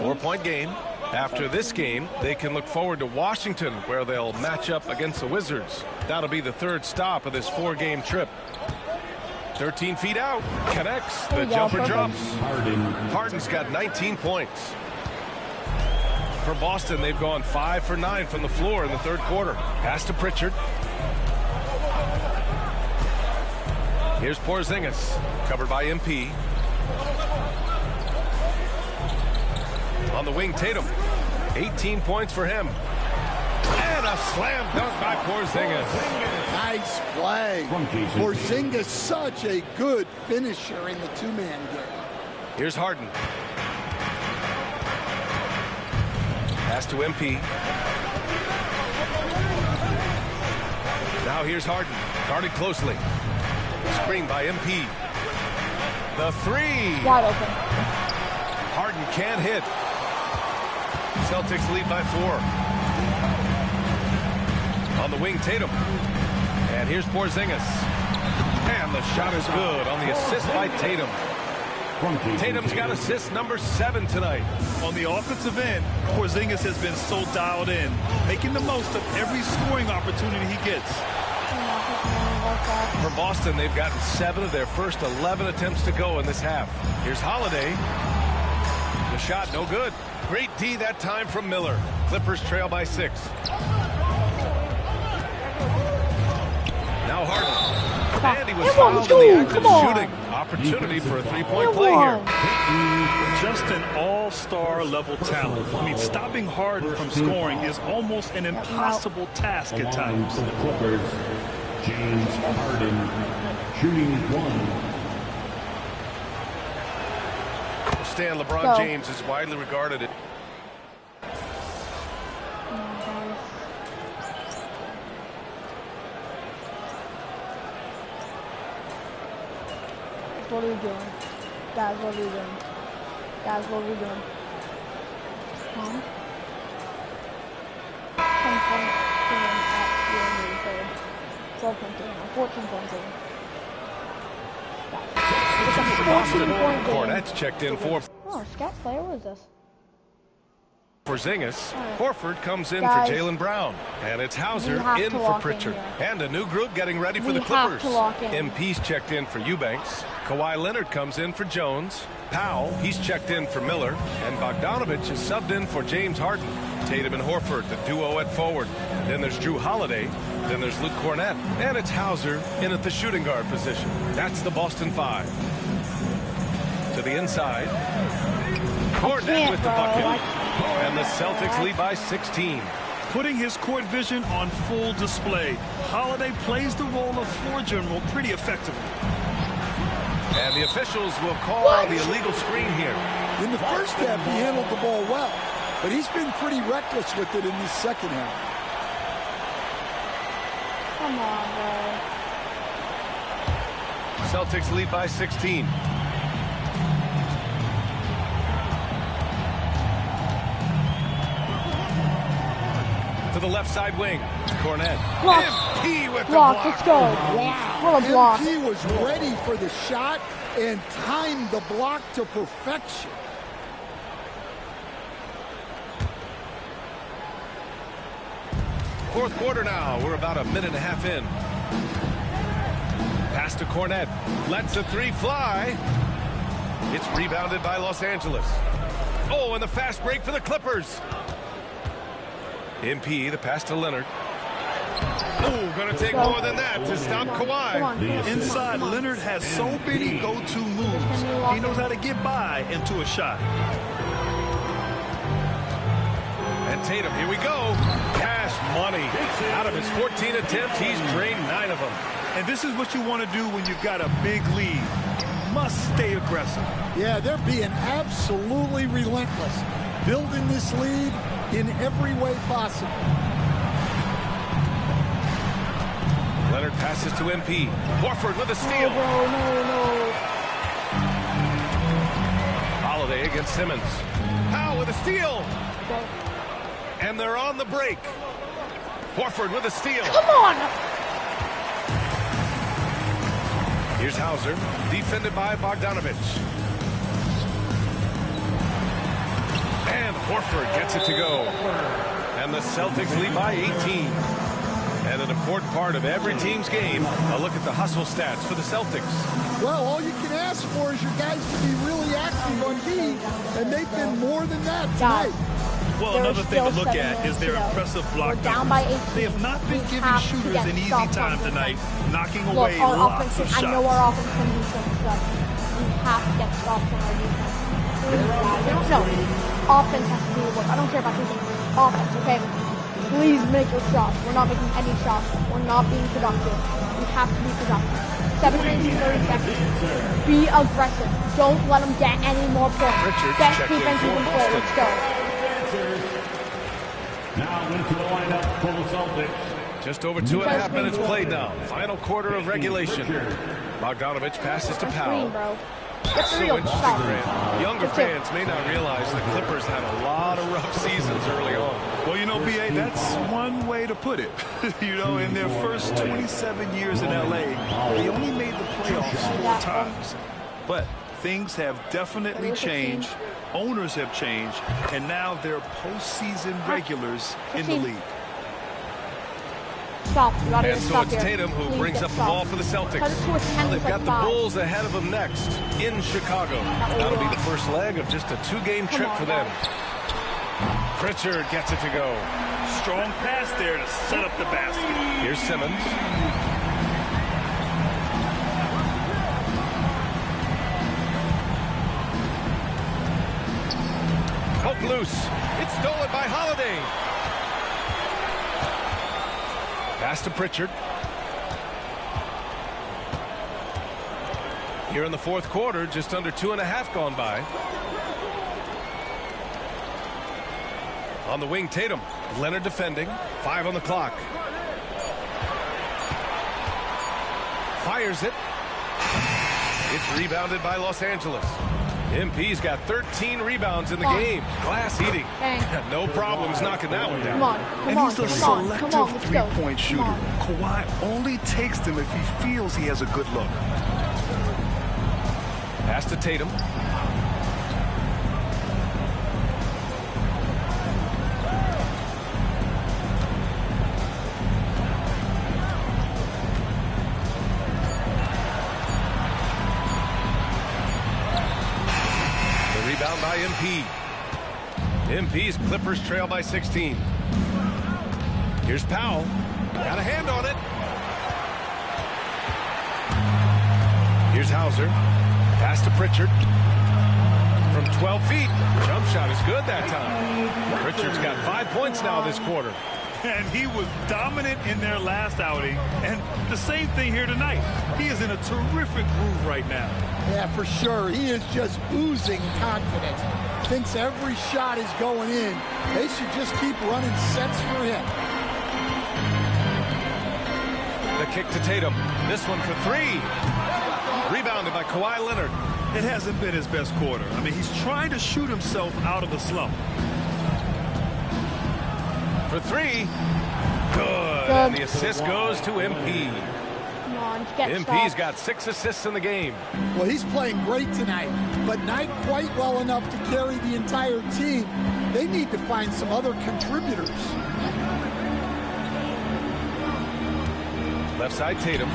4-point game. After this game, they can look forward to Washington, where they'll match up against the Wizards. That'll be the third stop of this 4-game trip. 13 feet out, connects, the jumper drops. Harden's got 19 points. For Boston, they've gone 5 for 9 from the floor in the third quarter. Pass to Pritchard. Here's Porzingis, covered by MP. On the wing, Tatum. 18 points for him. And a slam dunk by Porzingis. Nice play. Porzingis, such a good finisher in the two-man game. Here's Harden. Pass to MP. Now here's Harden. Guarded closely. Screen by MP. The three. Wide open. Harden can't hit. Celtics lead by 4. On the wing, Tatum. And here's Porzingis. And the shot is good on the assist by Tatum. Tatum's got assist number 7 tonight. On the offensive end, Porzingis has been so dialed in, making the most of every scoring opportunity he gets. For Boston, they've gotten 7 of their first 11 attempts to go in this half. Here's Holiday. The shot, no good. Great D that time from Miller. Clippers trail by 6. Now Harden. And he was fouled in the act of shooting. Opportunity for a 3-point play here. Just an all-star level talent. I mean, stopping Harden from scoring is almost an impossible task at times. For the Clippers, James Harden, shooting 1. Stan, LeBron James is widely regarded. what are we doing? Guys, what are we doing? Guys, what are we doing? Come on. 14-point Cornette's checked in for. Oh, scout player, what is this? Porzingis. Horford comes in for Jaylen Brown. And it's Hauser in for Pritchard. And a new group getting ready for the Clippers. MP's checked in for Eubanks. Kawhi Leonard comes in for Jones. Powell, he's checked in for Miller. And Bogdanovich is subbed in for James Harden. Tatum and Horford, the duo at forward. Then there's Drew Holiday. Then there's Luke Cornette. And it's Hauser in at the shooting guard position. That's the Boston Five. To the inside. Cornette with the bucket. And the Celtics lead by 16. Putting his court vision on full display. Holiday plays the role of floor general pretty effectively. And the officials will call the illegal screen here. In the first half, he handled the ball well, but he's been pretty reckless with it in the second half. Come on, bro. Celtics lead by 16. To the left side wing. Cornette. Block. MP with the block. block. Let's go. Wow. What a block. MP was ready for the shot and timed the block to perfection. Fourth quarter now. We're about a minute and a half in. Pass to Cornette. Lets the three fly. It's rebounded by Los Angeles. Oh, and the fast break for the Clippers. MP, the pass to Leonard. Oh, going to take more than that to stop Kawhi. Inside, Leonard has so many go-to moves. He knows how to get by into a shot. And Tatum, here we go. Cash money. Out of his 14 attempts, he's drained 9 of them. And this is what you want to do when you've got a big lead. You must stay aggressive. Yeah, they're being absolutely relentless. Building this lead in every way possible. Leonard passes to MP. Horford with a steal. No. Holiday against Simmons. Powell with a steal. Okay. And they're on the break. Horford with a steal. Come on. Here's Hauser, defended by Bogdanovich. And Horford gets it to go. And the Celtics lead by 18. And an important part of every team's game, a look at the hustle stats for the Celtics. Well, all you can ask for is your guys to be really active on D, and they've been more than that tonight. Well, another thing to look at is their impressive block numbers. They have not been giving shooters an easy time tonight, knocking away lots of shots. I know our offense can do some stuff. We have to get stops on our defense. No, offense has to do the work. I don't care about defense. Offense, okay? Please make your shots. We're not making any shots. We're not being productive. We have to be productive. 7 minutes and 30 seconds. Be aggressive. Don't let them get any more points. Best defense you can play. Let's go. Now into the lineup for the Celtics. Just over 2.5 minutes played now. Final quarter of regulation. Bogdanovich passes to Powell. That's so interesting, Grant. Younger fans may not realize the Clippers had a lot of rough seasons early on. Well, you know, B.A., that's one way to put it. You know, in their first 27 years in L.A., they only made the playoffs 4 times. But things have definitely changed. Owners have changed. And now they're postseason regulars in the league. Stop. And so it's Tatum who brings up the ball for the Celtics. Well, they've got the Bulls ahead of them next in Chicago. That'll be the first leg of just a 2-game trip for them. Pritchard gets it to go. Strong pass there to set up the basket. Here's Simmons. Poke loose. It's stolen by Holiday. Pass to Pritchard. Here in the fourth quarter, just under 2.5 gone by. On the wing, Tatum. Leonard defending. 5 on the clock. Fires it. It's It's rebounded by Los Angeles. MP's got 13 rebounds in the game. Glass eating. No problems knocking that one down. And he's a selective three-point shooter. Kawhi only takes them if he feels he has a good look. Pass to Tatum. Rebound by MP. MP's Clippers trail by 16. Here's Powell. Got a hand on it. Here's Hauser. Pass to Pritchard. From 12 feet. Jump shot is good that time. Pritchard's got 5 points now this quarter. And he was dominant in their last outing. And the same thing here tonight. He is in a terrific groove right now. Yeah, for sure. He is just oozing confidence. Thinks every shot is going in. They should just keep running sets for him. The kick to Tatum. This one for three. Rebounded by Kawhi Leonard. It hasn't been his best quarter. I mean, he's trying to shoot himself out of a slump. For three. Good. And the assist goes to MP. MP's got 6 assists in the game. Well, he's playing great tonight, but not quite well enough to carry the entire team. They need to find some other contributors. Left side Tatum.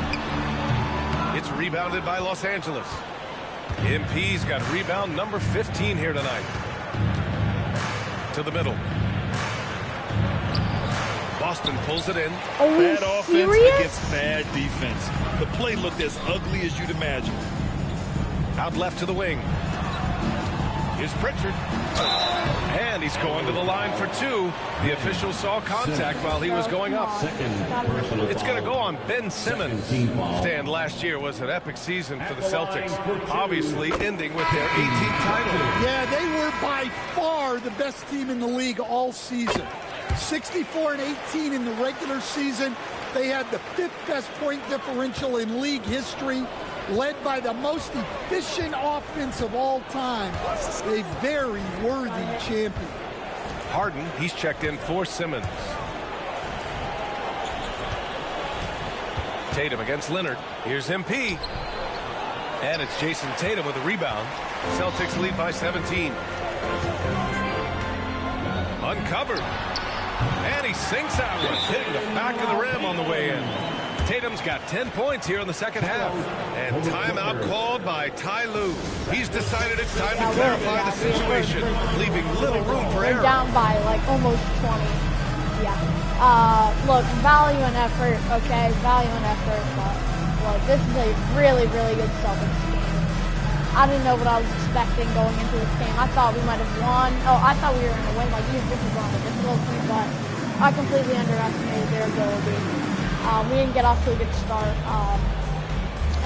It's rebounded by Los Angeles. MP's got rebound number 15 here tonight. To the middle. Boston pulls it in. Bad offense against bad defense. The play looked as ugly as you'd imagine. Out left to the wing. Here's Pritchard. And he's going to the line for two. The official saw contact while he was going up. It's going to go on Ben Simmons. Stan, last year was an epic season for the Celtics, obviously ending with their 18th title. Yeah, they were by far the best team in the league all season. 64-18 in the regular season. They had the 5th best point differential in league history, led by the most efficient offense of all time. A very worthy champion. Harden, he's checked in for Simmons. Tatum against Leonard. Here's MP. And it's Jason Tatum with a rebound. Celtics lead by 17. Uncovered. And he sinks that one, hitting the back of the rim on the way in. Tatum's got 10 points here in the second half. And timeout called by Ty Lue. He's decided it's time to clarify the situation, leaving little room for error. They're down by like almost 20. Yeah. Look, value and effort, okay? Value and effort. But look, this is a really, really good Celtics game. I didn't know what I was expecting going into this game. I thought we might have won. Oh, I thought we were going to win. Like, even this is on the difficulty, but I completely underestimated their ability. We didn't get off to a good start.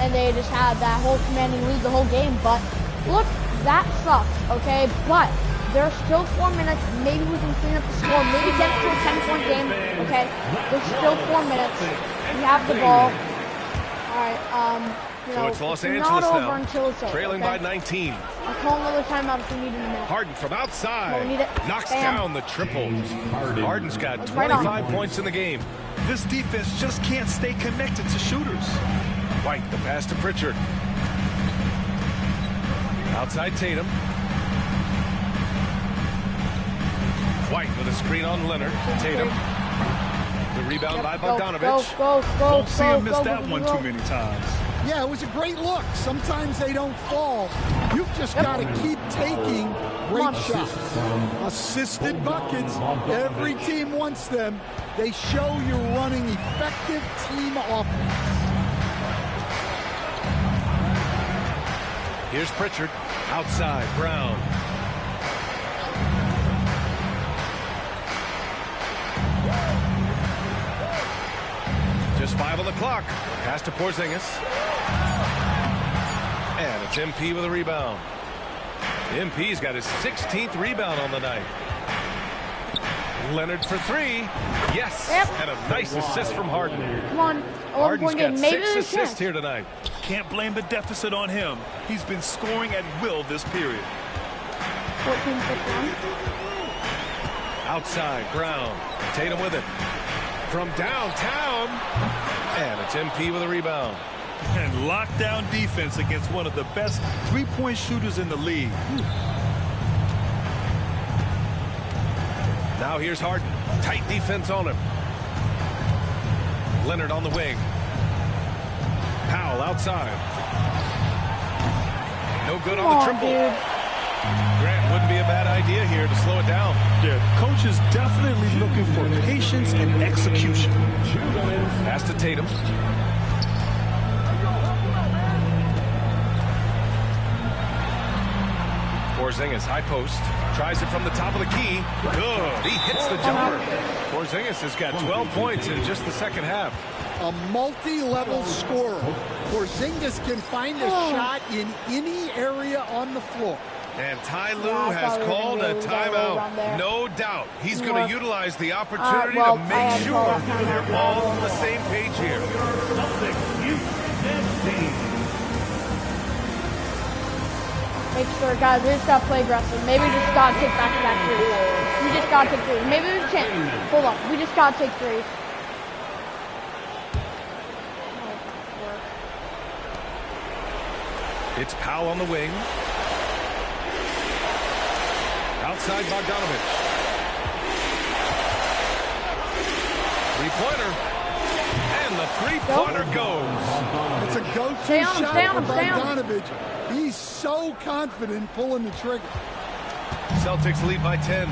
And they just had that whole commanding lead the whole game. But look, that sucks, okay? But there's still 4 minutes. Maybe we can clean up the score. Maybe get to a 10-point game, okay? There's still 4 minutes. We have the ball. All right, so it's Los Angeles now, over, trailing by 19. I'll call another timeout if we need it in a minute. Harden from outside knocks down the triple. Harden's got 25 points in the game. This defense just can't stay connected to shooters. White, the pass to Pritchard. Outside Tatum. White with a screen on Leonard. Tatum. The rebound by Bogdanovic. Don't see him miss that one too many times. Yeah, it was a great look. Sometimes they don't fall. You've just got to keep taking great shots. Assisted buckets. Every team wants them. They show you're running effective team offense. Here's Pritchard. Outside, Brown. Just 5 on the clock. Pass to Porzingis. And it's MP with a rebound. MP's got his 16th rebound on the night. Leonard for three. Yes. And a nice assist from Harden. Come on. Harden's got 6 assists here tonight. Can't blame the deficit on him. He's been scoring at will this period. 14-6-1. Outside, Brown. Tatum with it. From downtown. And it's MP with a rebound. And lockdown defense against one of the best three-point shooters in the league. Now here's Harden. Tight defense on him. Leonard on the wing. Powell outside. No good on the triple. Dude. Grant wouldn't be a bad idea here to slow it down. Yeah, coach is definitely looking for patience and execution. Pass to Tatum. Porzingis, high post. Tries it from the top of the key. Good. He hits the jumper. Porzingis has got 12 points in just the second half. A multi-level scorer. Porzingis can find a shot in any area on the floor. And Ty Lue has called a timeout. No doubt. He's going to utilize the opportunity to make sure they're all on the same page here. Make sure, guys, we just got to play aggressive. Maybe we just got to take back-to-back threes. We just got to take threes. Maybe there's a chance. Hold on. We just got to take threes. It's Powell on the wing. Outside Bogdanovich. Three-pointer. And the three-pointer goes. It's a go-to shot for Bogdanovich. He's so confident pulling the trigger. Celtics lead by 10.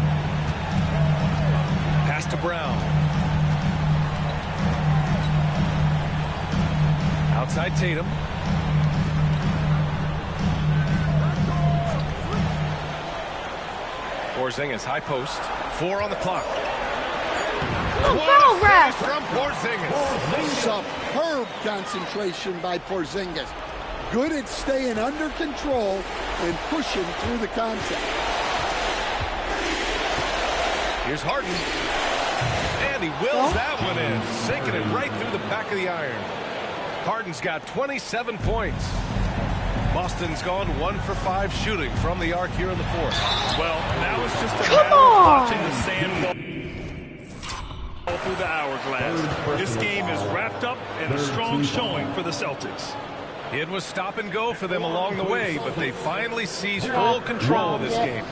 Pass to Brown. Outside Tatum. Porzingis, high post. 4 on the clock. Foul grab from Porzingis. Superb concentration by Porzingis. Good at staying under control and pushing through the contact. Here's Harden. And he wills that one in, sinking it right through the back of the iron. Harden's got 27 points. Boston's gone 1 for 5 shooting from the arc here in the fourth. Well, now it's just a matter of watching the sand fall through the hourglass. This game is wrapped up in a strong showing for the Celtics. It was stop and go for them along the way, but they finally seized full control of this game.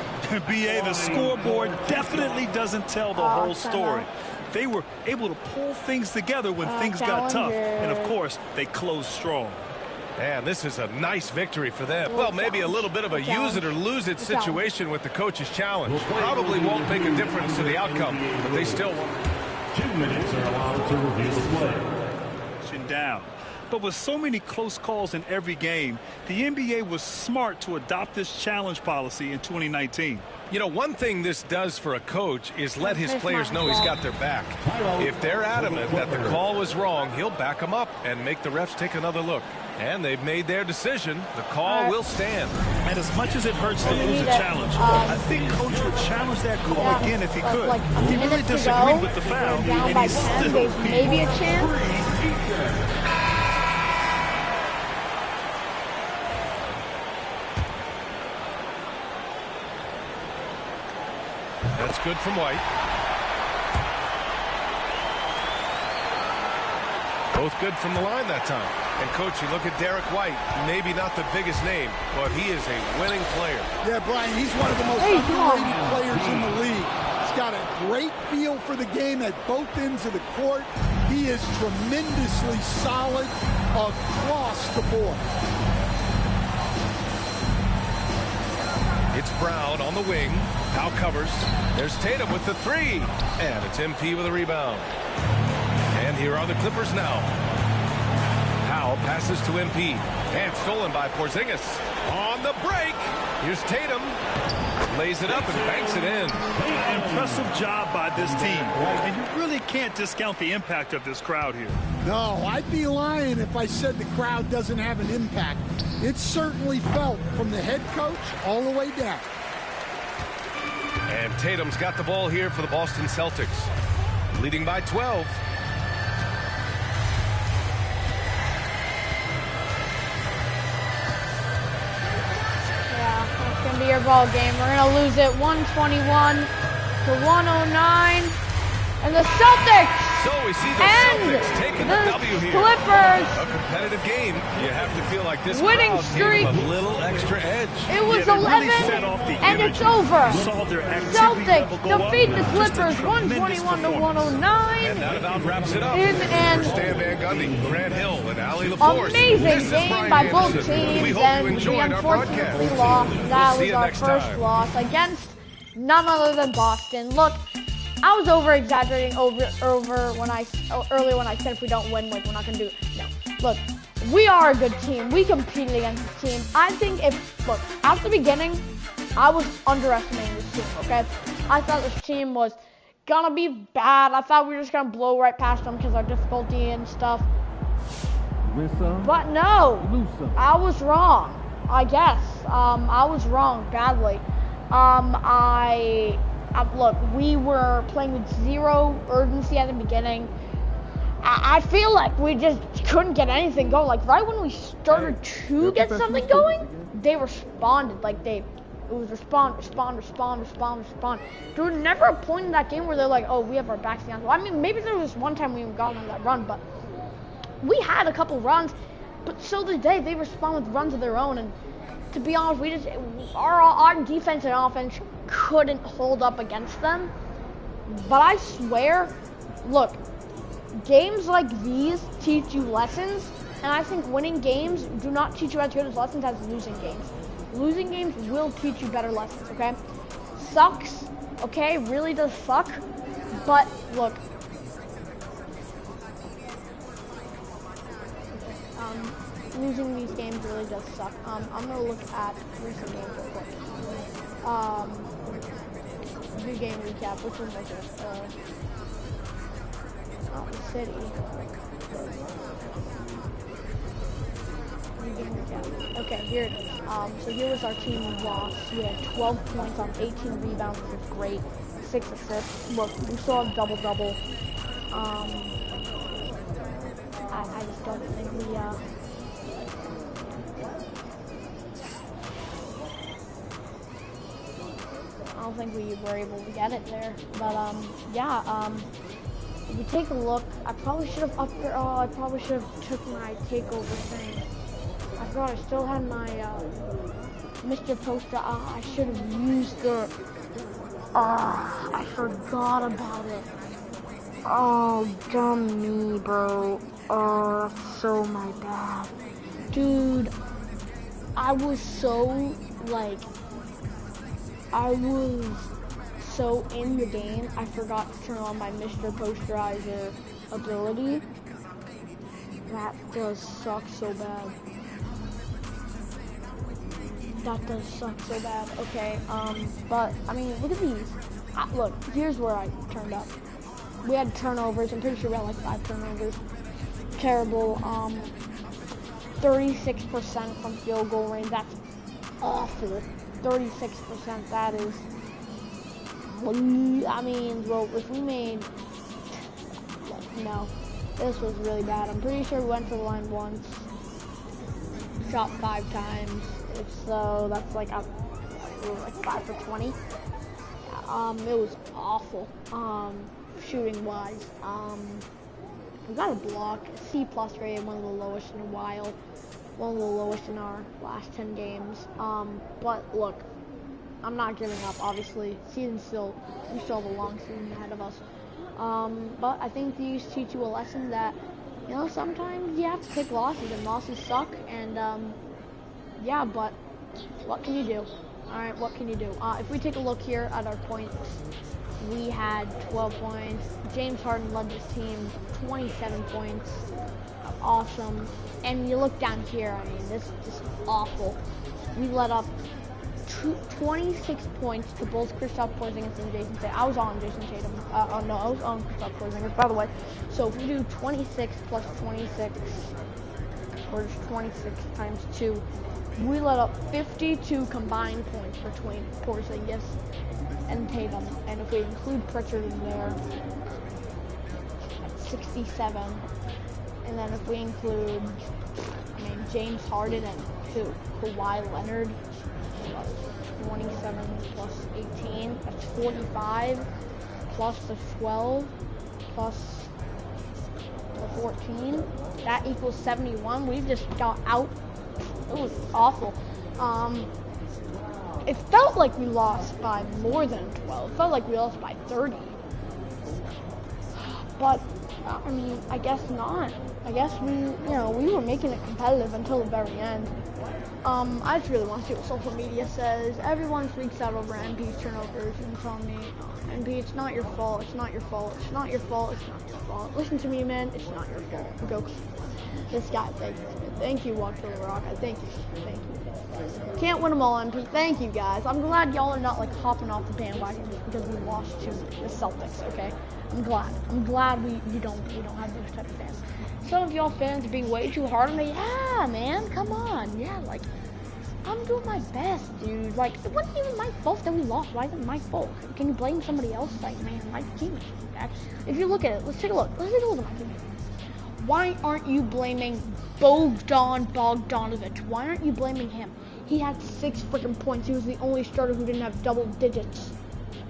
BA, the scoreboard definitely doesn't tell the whole story. They were able to pull things together when things got tough, and of course, they closed strong. And this is a nice victory for them. Well, maybe a little bit of a use it or lose it situation with the coach's challenge. Probably won't make a difference to the outcome, but they still won. 2 minutes are allowed to review the play. Down. But with so many close calls in every game, the NBA was smart to adopt this challenge policy in 2019. You know, one thing this does for a coach is let his players know he's got their back. If they're adamant that the call was wrong, he'll back them up and make the refs take another look. And they've made their decision. The call will stand. And as much as it hurts to lose a challenge, I think Coach would challenge that call again if he could. He really disagreed with the foul, and he's still maybe a chance. That's good from White. Both good from the line that time. And, Coach, you look at Derek White, maybe not the biggest name, but he is a winning player. Yeah, Brian, he's one of the most underrated players in the league. He's got a great feel for the game at both ends of the court. He is tremendously solid across the board. It's Brown on the wing. Now covers. There's Tatum with the three. And it's MP with a rebound. And here are the Clippers now. Powell passes to MP. And stolen by Porzingis. On the break. Here's Tatum. Lays it up and banks it in. Impressive job by this team. And you really can't discount the impact of this crowd here. No, I'd be lying if I said the crowd doesn't have an impact. It's certainly felt from the head coach all the way down. And Tatum's got the ball here for the Boston Celtics. Leading by 12. your ball game. We're going to lose it 121 to 109. And the Celtics So we see the Celtics taking the W here. Clippers. A competitive game. You have to feel like this Winning crowd streak. gave them a little extra edge. It was 11, and it's over. Celtics defeat the Clippers 121 to 109. And that about wraps it up. And Stan Van Gundy, Grant Hill, and Allie LaForce. Amazing game by both teams, We hope and you we enjoyed our broadcast. unfortunately lost. That We'll see was you our next first time. loss against none other than Boston. Look, I was over-exaggerating earlier when I said if we don't win, like, we're not going to do it. No. Look, we are a good team. We competed against this team. I think look, at the beginning, I was underestimating this team, okay? I thought this team was going to be bad. I thought we were just going to blow right past them because of our difficulty and stuff. But no, I was wrong, I guess. I was wrong badly. Look, we were playing with zero urgency at the beginning. I feel like we just couldn't get anything going. Like, right when we started to get something going, they responded. Like, it was respond. There was never a point in that game where they're like, oh, we have our backs against. Well, I mean, maybe there was one time we got on that run, but we had a couple runs, but so did they. They respond with runs of their own, and to be honest, our defense and offense couldn't hold up against them. But I swear, look, games like these teach you lessons, and I think winning games do not teach you as good as lessons as losing games. Losing games will teach you better lessons, okay? Sucks, okay? Really does suck. But look, losing these games really does suck. I'm gonna look at recent games real quick. Do game recap. Which one was it? The City. Do game recap. Okay, here it is. So here was our team loss. We had 12 points on 18 rebounds, which is great. 6 assists. Look, we saw a double-double. I just don't think we I don't think we were able to get it there, but yeah. If you take a look, I probably should have I probably should have took my takeover thing. I forgot I still had my Mr. Poster. I should have used it. I forgot about it. Oh, dumb me, bro. Oh, that's so my bad, dude. I was so in the game, I forgot to turn on my Mr. Posterizer ability. That does suck so bad. That does suck so bad. Okay, but, I mean, look at these. Look, here's where I turned up. We had turnovers. I'm pretty sure we had like 5 turnovers. Terrible. 36% from field goal range. That's awful. 36%. That is. I mean, well, if we made. No, this was really bad. I'm pretty sure we went to the line once. Shot 5 times. If so, that's like 5 for 20. It was awful. Shooting wise, we got a block, C+ grade, one of the lowest in a while, one of the lowest in our last 10 games. But look, I'm not giving up. Obviously, we still have a long season ahead of us. But I think these teach you a lesson that, you know, sometimes you have to take losses, and losses suck. And yeah, but what can you do? All right, what can you do? If we take a look here at our points. We had 12 points. James Harden led this team, 27 points. Awesome. And you look down here, I mean, this is just awful. We let up 26 points to both Kristaps Porzingis and Jason Tatum. I was on Jason Tatum. No, I was on Kristaps Porzingis, by the way. So if we do 26 plus 26, or just 26 times 2, we let up 52 combined points between Porzingis and Tatum, and if we include Pritchard in there, that's 67. And then if we include, I mean, James Harden and Kawhi Leonard, 27 plus 18. That's 45 plus the 12 plus the 14. That equals 71. We just got out. It was awful. It felt like we lost by more than 12. It felt like we lost by 30. But, I mean, I guess not. I guess we were making it competitive until the very end. I just really want to see what social media says. Everyone freaks out over MP's turnovers and telling me, MP, it's not your fault, it's not your fault, it's not your fault, it's not your fault. Listen to me, man, it's not your fault. Go. This guy, thank you, Walk for the Rock. Thank you. Can't win them all, MP. Thank you, guys. I'm glad y'all are not like hopping off the bandwagon because we lost to the Celtics. Okay, I'm glad we don't have those type of fans. Some of y'all fans are being way too hard on me. Yeah, man, come on. Yeah, like, I'm doing my best, dude. Like, it wasn't even my fault that we lost. Why is it my fault? Can you blame somebody else? Like, man, my team is bad. If you look at it, let's take a look. Let's take a look at my team. Why aren't you blaming Bogdan Bogdanovic? Why aren't you blaming him? He had 6 freaking points. He was the only starter who didn't have double digits.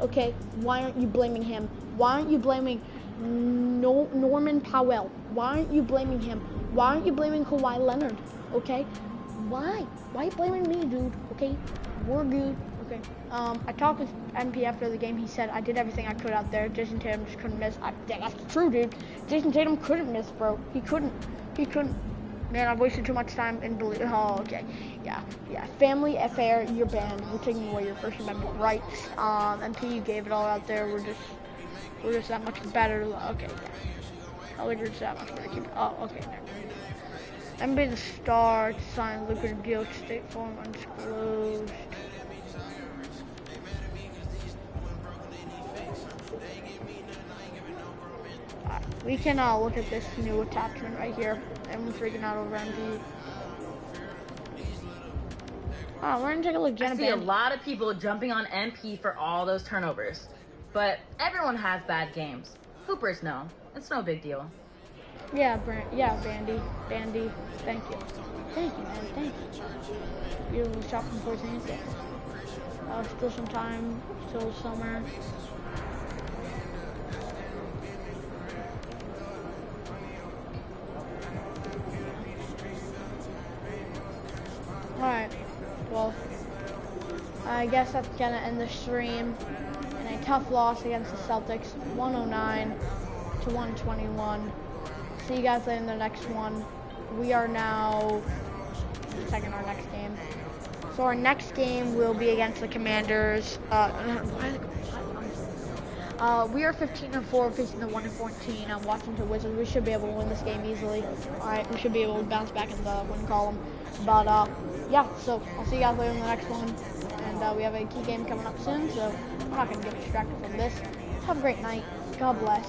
Okay, why aren't you blaming him? Why aren't you blaming Norman Powell? Why aren't you blaming him? Why aren't you blaming Kawhi Leonard? Okay, why? Why are you blaming me, dude? Okay, we're good. Okay. I talked with MP after the game. He said I did everything I could out there. Jason Tatum just couldn't miss. That's true, dude. Jason Tatum couldn't miss, bro. He couldn't. Man, I've wasted too much time in believe. Oh, okay. Yeah. Family affair. You're banned. We're taking away your First Amendment rights. MP, you gave it all out there. We're just that much better. Okay. We're just that much better. Keep it. Oh, okay. NBA the star to sign lucrative deal to State Farm undisclosed. We can look at this new attachment right here. Everyone's freaking out over MP. Oh, we're gonna take a look. I see a lot of people jumping on MP for all those turnovers, but everyone has bad games. Hoopers know. It's no big deal. Yeah, Bandy, thank you. Thank you, man, thank you. Beautiful shot from 14. Still some time, still summer. Alright, well, I guess that's gonna end the stream in a tough loss against the Celtics, 109 to 121. See you guys later in the next one. We are now checking our next game. So our next game will be against the Commanders. We are 15-4 facing the 1-14 Washington Wizards. We should be able to win this game easily. Alright, we should be able to bounce back in the win column. But yeah, so I'll see you guys later in the next one. And we have a key game coming up soon, so I'm not going to get distracted from this. Have a great night. God bless.